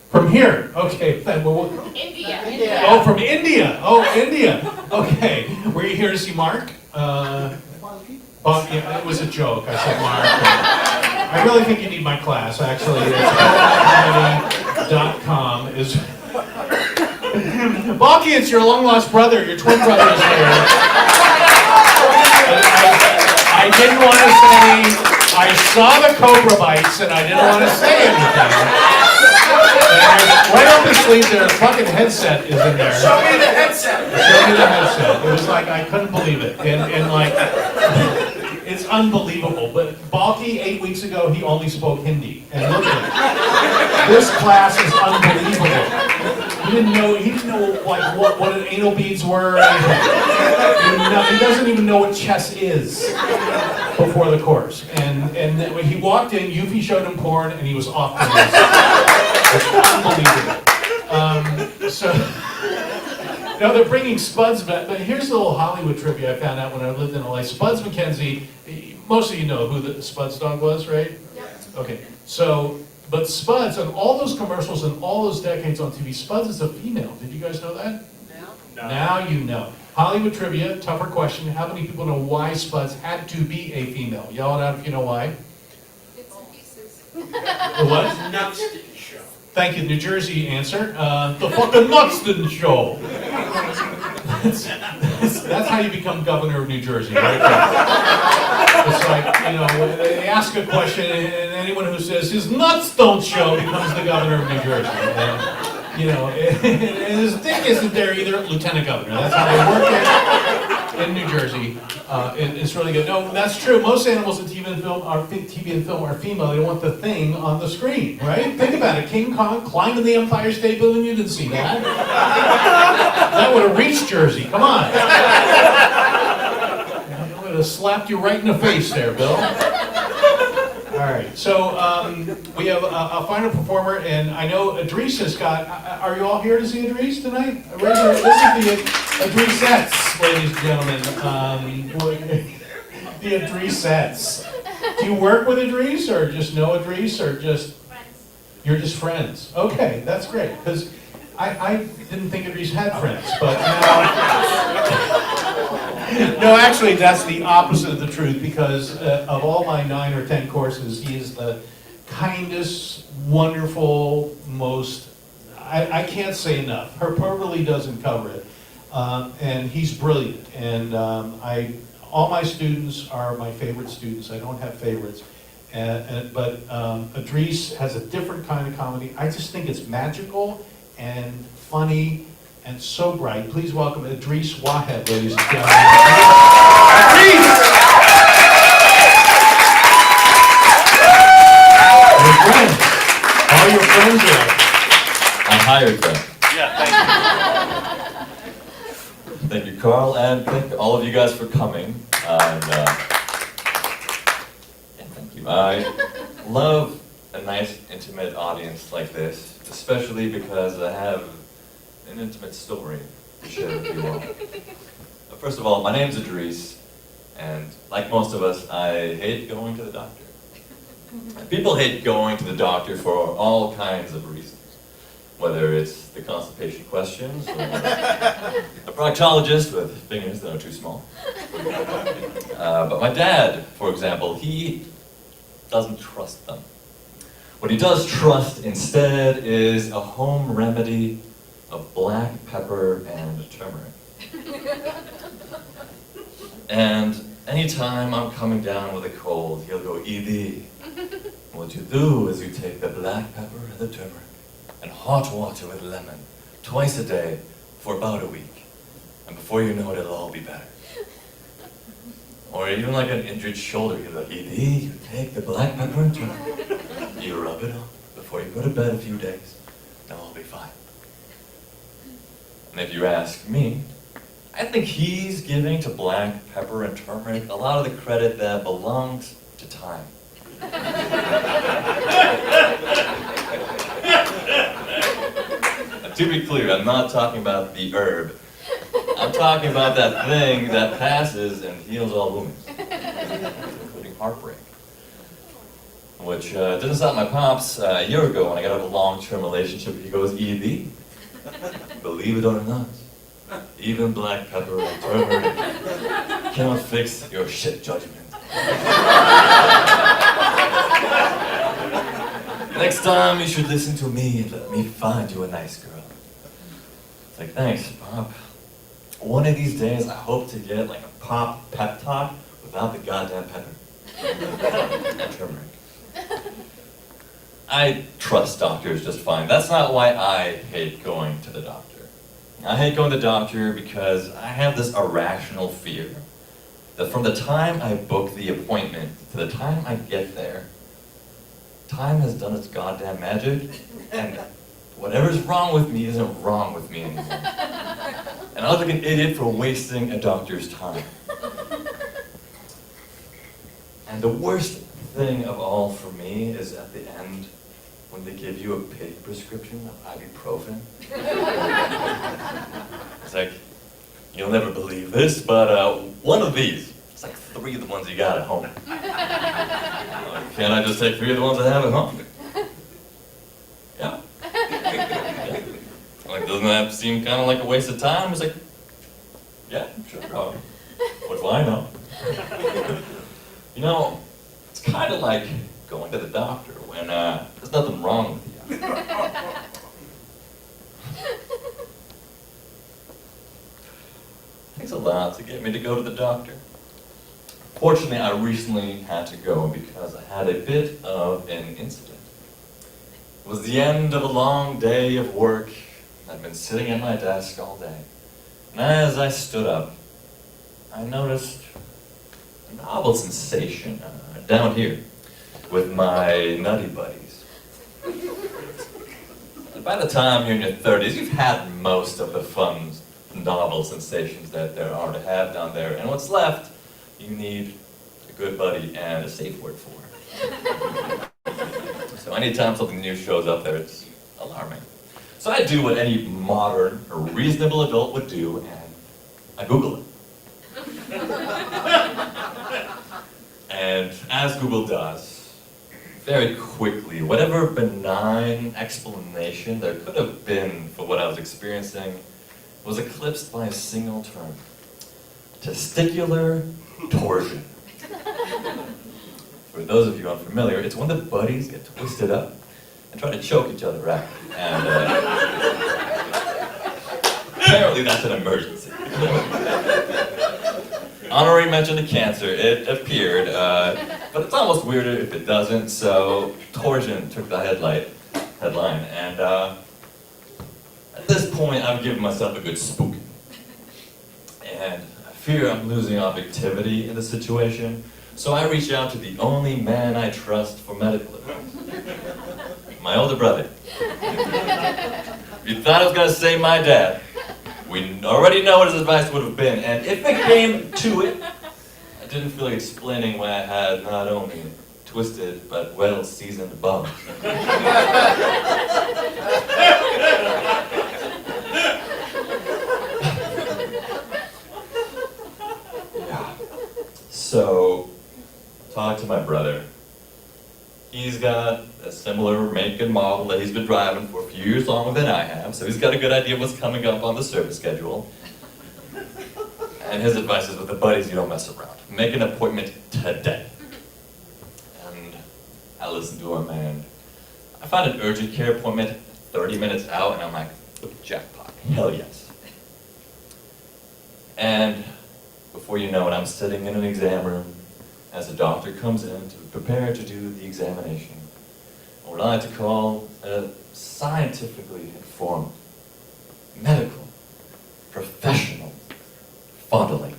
From here? Okay. India. Oh, from India. Oh, India. Okay. Were you here to see Mark? Yeah, it was a joke. I said Mark. I really think you need my class, actually. It's comedy.com. Balky, it's your long-lost brother. Your twin brother is here. I didn't want to say, I saw the cobra bites, and I didn't want to say anything. Right up his sleeve there, a fucking headset is in there. Show me the headset. Show me the headset. It was like, I couldn't believe it. And like, it's unbelievable. But Balky, 8 weeks ago, he only spoke Hindi. And look at it. This class is unbelievable. He didn't know like what an anal beads were. He doesn't even know what chess is before the course. And when he walked in, Yuffie showed him porn, and he was off the list. It's unbelievable. No, they're bringing Spuds back, but here's a little Hollywood trivia I found out when I lived in LA. Spuds McKenzie, most of you know who the Spuds dog was, right? Yep. Okay, but Spuds, and all those commercials and all those decades on TV, Spuds is a female. Did you guys know that? No. Now you know. Hollywood trivia, tougher question. How many people know why Spuds had to be a female? Yell it out if you know why. Bits and pieces. The what? Nuts didn't show. Thank you, New Jersey answer. The fucking nuts didn't show. That's how you become governor of New Jersey, right there. It's like, they ask a question, and anyone who says his nuts don't show becomes the governor of New Jersey. And his dick isn't there either, lieutenant governor. That's how they work in New Jersey. It's really good. No, that's true. Most animals in TV and film are female. They want the thing on the screen, right? Think about it. King Kong climbing the Empire State Building. You didn't see that. That would have reached Jersey. Come on. I would have slapped you right in the face there, Bill. All right, so we have a final performer, and I know Idris has got. Are you all here to see Idris tonight? This is the Idrisettes, ladies and gentlemen. The Idrisettes. Do you work with Idris, or just know Idris, or just Friends. You're just friends? Okay, that's great, because I didn't think Idris had friends, but now. No, actually, that's the opposite of the truth, because of all my 9 or 10 courses, he is the kindest, wonderful, most, I can't say enough. Hyperbole doesn't cover it. And he's brilliant. And all my students are my favorite students. I don't have favorites. But Idris has a different kind of comedy. I just think it's magical and funny and so bright. Please welcome Idris Wahed, ladies and gentlemen. Idris! Your friends. All your friends are. I hired them. Yeah, Thank you, Carl, and thank all of you guys for coming. And thank you. I love a nice, intimate audience like this, especially because I have an intimate story to share with you all. First of all, my name's Idris, and like most of us, I hate going to the doctor. People hate going to the doctor for all kinds of reasons. Whether it's the constipation questions, or a proctologist with fingers that are too small. But my dad, for example, he doesn't trust them. What he does trust instead is a home remedy of black pepper and turmeric. And anytime I'm coming down with a cold, he'll go, "Edie, what you do is you take the black pepper and the turmeric and hot water with lemon twice a day for about a week. And before you know it, it'll all be better." Or even like an injured shoulder, he'll go, "Edie, you take the black pepper and turmeric, you rub it on before you go to bed a few days, and it'll all be fine." And if you ask me, I think he's giving to black pepper and turmeric a lot of the credit that belongs to time. To be clear, I'm not talking about the herb. I'm talking about that thing that passes and heals all wounds, including heartbreak. Which didn't stop my pops a year ago when I got out of a long-term relationship. He goes, "Edie, believe it or not, even black pepper and turmeric cannot fix your shit judgment. Next time you should listen to me and let me find you a nice girl." It's like, "Thanks, Pop. One of these days I hope to get like a Pop pep talk without the goddamn pepper and turmeric." I trust doctors just fine. That's not why I hate going to the doctor. I hate going to the doctor because I have this irrational fear that from the time I book the appointment to the time I get there, time has done its goddamn magic, and whatever's wrong with me isn't wrong with me anymore. And I look like an idiot for wasting a doctor's time. And the worst thing of all for me is at the end, when they give you a pig prescription of ibuprofen. It's like, "You'll never believe this, but one of these, it's like 3 of the ones you got at home." "Can't I just take 3 of the ones I have at home?" "Yeah." Like, doesn't that seem kind of like a waste of time? It's like, "Yeah, sure. What do I know?" You know, it's kind of like going to the doctor when there's nothing wrong with you. Takes a lot to get me to go to the doctor. Fortunately, I recently had to go because I had a bit of an incident. It was the end of a long day of work. I'd been sitting at my desk all day. And as I stood up, I noticed a novel sensation down here with my nutty buddies. And by the time you're in your 30s, you've had most of the fun, novel sensations that there are to have down there. And what's left, you need a good buddy and a safe word for. So anytime something new shows up there, it's alarming. So I do what any modern or reasonable adult would do, and I Google it. And as Google does, very quickly, whatever benign explanation there could have been for what I was experiencing was eclipsed by a single term: testicular torsion. For those of you unfamiliar, it's when the buddies get twisted up and try to choke each other out. And apparently that's an emergency. Honorary mention to cancer, it appeared, but it's almost weirder if it doesn't, so torsion took the headline, and at this point I've given myself a good spooking. And I fear I'm losing objectivity in the situation, so I reach out to the only man I trust for medical advice. My older brother. You thought I was gonna say my dad. We already know what his advice would have been, and if it came to it, I didn't feel like explaining why I had not only twisted but well-seasoned bums. he's got a similar make and model that he's been driving for a few years longer than I have, so he's got a good idea of what's coming up on the service schedule. And his advice is with the buddies, you don't mess around. Make an appointment today. And I listened to him, and I found an urgent care appointment 30 minutes out, and I'm like, jackpot, hell yes. And before you know it, I'm sitting in an exam room as the doctor comes in to prepare to do the examination. What I like to call a scientifically informed, medical, professional fondling.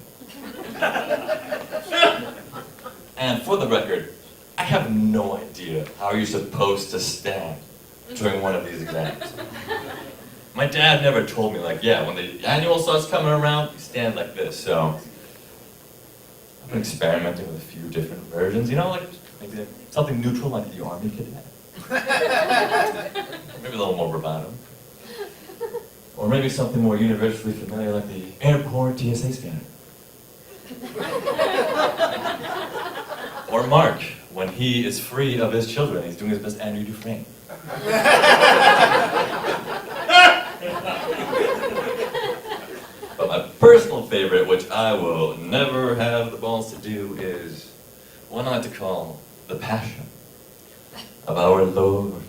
And for the record, I have no idea how you're supposed to stand during one of these exams. My dad never told me, like, yeah, when the annual starts coming around, you stand like this, so I've been experimenting with a few different versions, you know, like maybe something neutral like the Army cadet. Maybe a little more bravado. Or maybe something more universally familiar like the airport TSA scanner. Or Mark, when he is free of his children, he's doing his best Andrew Dufresne. But my personal favorite, which I will never have the balls to do, is one I like to call the Passion of our Lord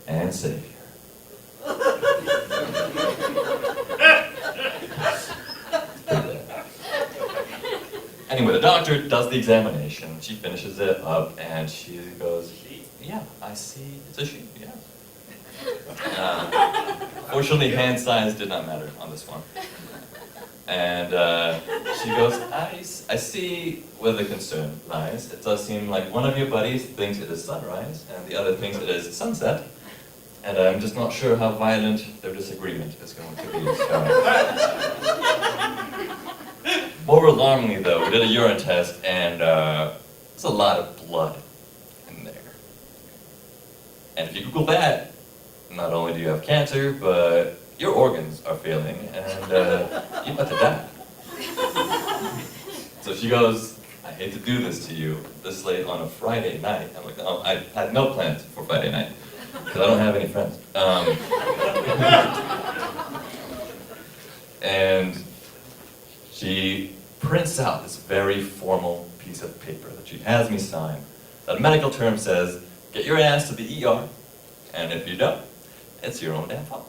and Savior. Anyway, the doctor does the examination. She finishes it up, and she goes, "Yeah, I see. It's a she. Yeah." Fortunately, hand size did not matter on this one. And she goes, I see where the concern lies. It does seem like one of your buddies thinks it is sunrise, and the other thinks it is sunset. And I'm just not sure how violent their disagreement is going to be. So. More alarmingly, though, we did a urine test, and there's a lot of blood in there. And if you Google that, not only do you have cancer, but your organs are failing, and you're about to die. So she goes, "I hate to do this to you this late on a Friday night." I'm like, "Oh, I had no plans for Friday night, because I don't have any friends." And she prints out this very formal piece of paper that she has me sign. That in medical term says, "Get your ass to the ER, and if you don't, it's your own damn fault."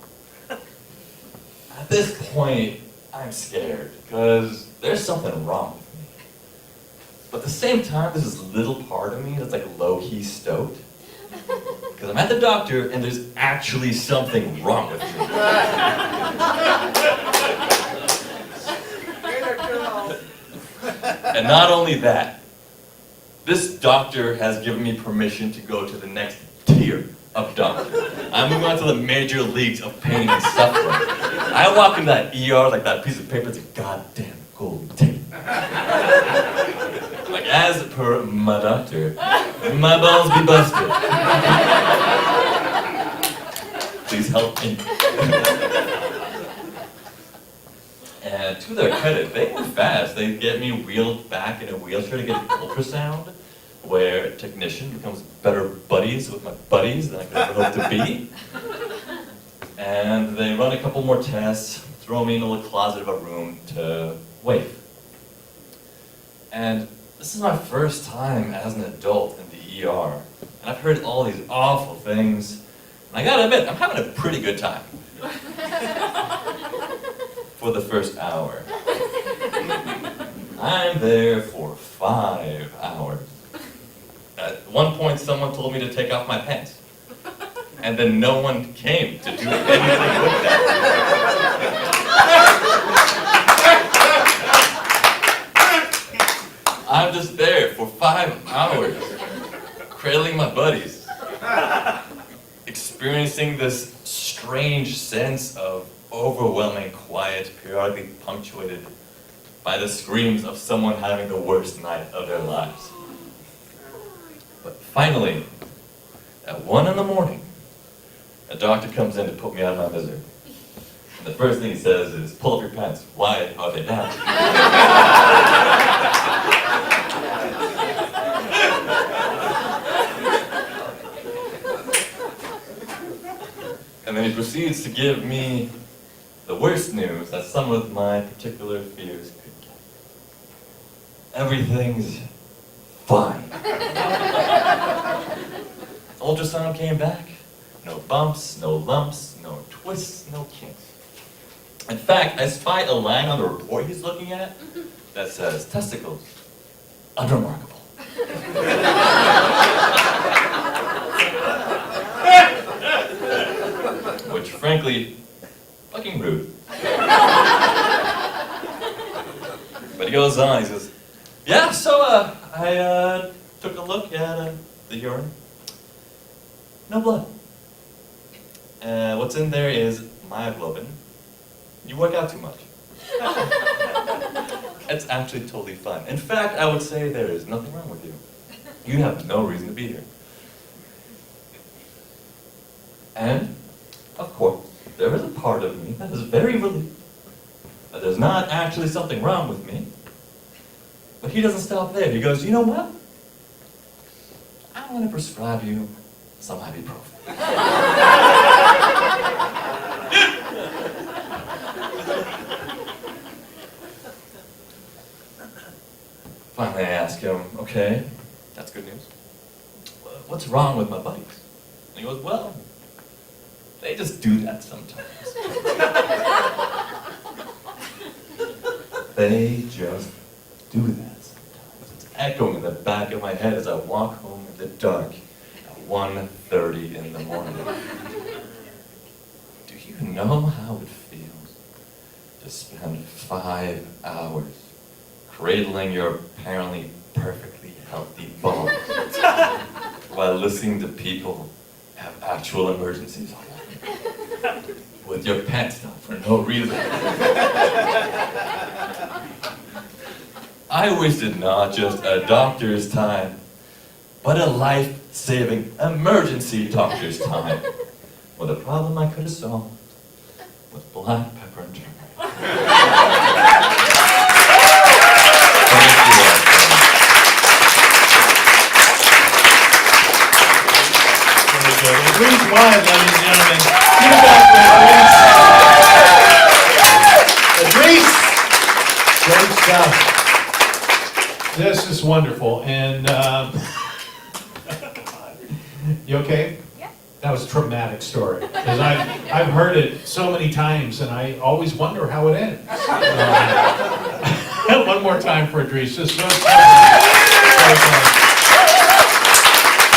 At this point, I'm scared, because there's something wrong with me. But at the same time, there's this little part of me that's like low-key stoked. Because I'm at the doctor, and there's actually something wrong with me. And not only that, this doctor has given me permission to go to the next tier of doctor. I'm moving on to the major leagues of pain and suffering. I walk in that ER like that piece of paper, it's a goddamn gold tape. Like, as per my doctor, my balls be busted. Please help me. And to their credit, they were fast. They get me wheeled back in a wheelchair to get an ultrasound, where a technician becomes better buddies with my buddies than I could ever hope to be. And they run a couple more tests, throw me in a little closet of a room to wait. And this is my first time as an adult in the ER. And I've heard all these awful things. And I gotta admit, I'm having a pretty good time. For the first hour. I'm there for 5 hours. At one point, someone told me to take off my pants. And then no one came to do anything with that. I'm just there for 5 hours, cradling my buddies, experiencing this strange sense of overwhelming quiet, periodically punctuated by the screams of someone having the worst night of their lives. But finally, at 1 in the morning, a doctor comes in to put me out of my misery. And the first thing he says is, "Pull up your pants. Why are they down?" And then he proceeds to give me the worst news that some of my particular fears could get. Everything's fine. Ultrasound came back. No bumps, no lumps, no twists, no kinks. In fact, I spy a line on the report he's looking at that says, testicles, unremarkable. Which, frankly, fucking rude. But he goes on, he says, yeah, so I took a look at the urine. No blood. What's in there is myoglobin. You work out too much. It's actually totally fine. In fact, I would say there is nothing wrong with you. You have no reason to be here. And, of course, there is a part of me that is very relieved that there's not actually something wrong with me. But he doesn't stop there. He goes, you know what? I'm going to prescribe you some ibuprofen. Finally, I ask him, okay, that's good news. What's wrong with my buddies? And he goes, well, they just do that sometimes. They just do that sometimes. It's echoing in the back of my head as I walk home in the dark at 1:30 in the morning. Do you know how it feels to spend 5 hours cradling your apparently perfectly healthy bone while listening to people have actual emergencies all over, with your pants down for no reason? I wasted not just a doctor's time, but a life-saving emergency doctor's time with a problem I could have solved with black pepper and turmeric. Please wide, ladies and gentlemen. Give it back to Idris. Great stuff. This is wonderful. And you okay? Yeah. That was a traumatic story. Because I've heard it so many times, and I always wonder how it ends. One more time for Idris. Just so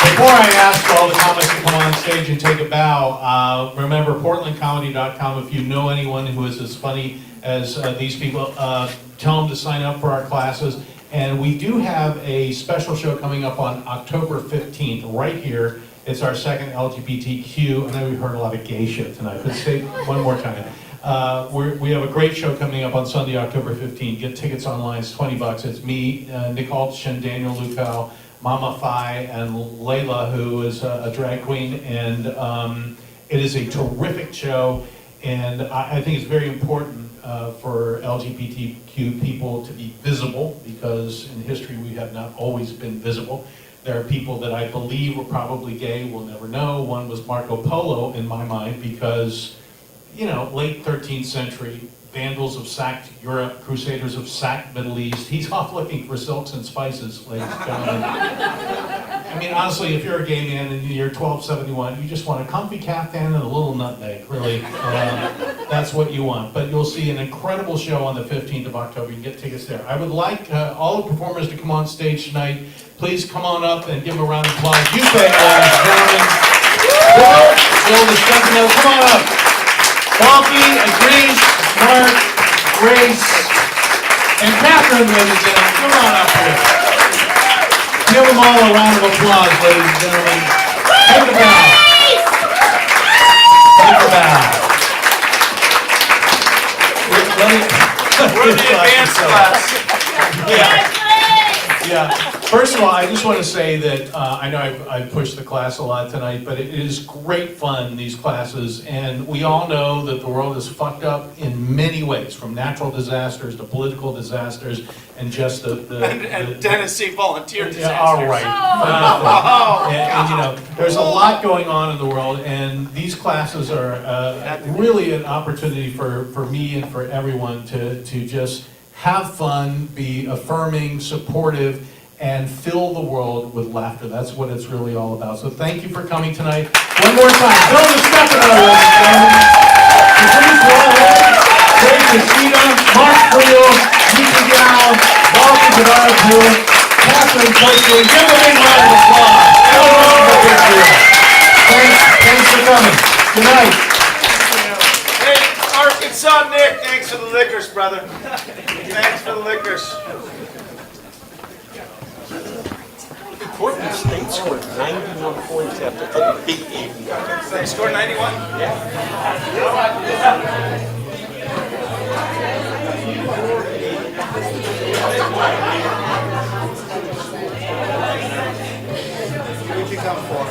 before I ask all the comics to come on stage and take a bow, remember portlandcomedy.com. If you know anyone who is as funny as these people, tell them to sign up for our classes. And we do have a special show coming up on October 15th, right here. It's our second LGBTQ. I know we heard a lot of gay shit tonight, but say it one more time. We have a great show coming up on Sunday, October 15th. Get tickets online, it's $20. It's me, Nick Altshin, Daniel Lukow, Mama Phi, and Layla, who is a drag queen, and it is a terrific show, and I think it's very important for LGBTQ people to be visible, because in history we have not always been visible. There are people that I believe were probably gay, we'll never know. One was Marco Polo in my mind, because, you know, late 13th century, Vandals have sacked Europe, Crusaders have sacked Middle East. He's off looking for silks and spices, ladies and gentlemen. I mean, honestly, if you're a gay man in the year 1271, you just want a comfy caftan and a little nutmeg, really. That's what you want. But you'll see an incredible show on the 15th of October. You can get tickets there. I would like all the performers to come on stage tonight. Please come on up and give them a round of applause. You say, ladies and gentlemen. Bill the Stefano, come on up. Bonky, Idris, Mark, Grace, and Catherine, ladies and gentlemen. Come on up here. Give them all a round of applause, ladies and gentlemen. Take a bow. Take a bow. We're the advanced class. Yeah. First of all, I'd just want to say that I know I've pushed the class a lot tonight, but it is great fun, these classes, and we all know that the world is fucked up in many ways, from natural disasters to political disasters, and just And Tennessee volunteer disaster. Yeah, all right. Oh, And, you know, there's a lot going on in the world, and these classes are really an opportunity for me and for everyone to just have fun, be affirming, supportive, and fill the world with laughter. That's what it's really all about. So thank you for coming tonight. One more time, Bill Stefano, ladies and gentlemen. Patrice Wallhead, Jay Casita, Mark Creel, Mika Yao, Walter Bedard, Catherine Clayton. Give them a big round of applause. Thanks for coming. Good night. Hey, Arkansas Nick, thanks for the liquors, brother. Thanks for the liquors. Portland State scored 91 points after a big game. They scored 91? Who'd you come for?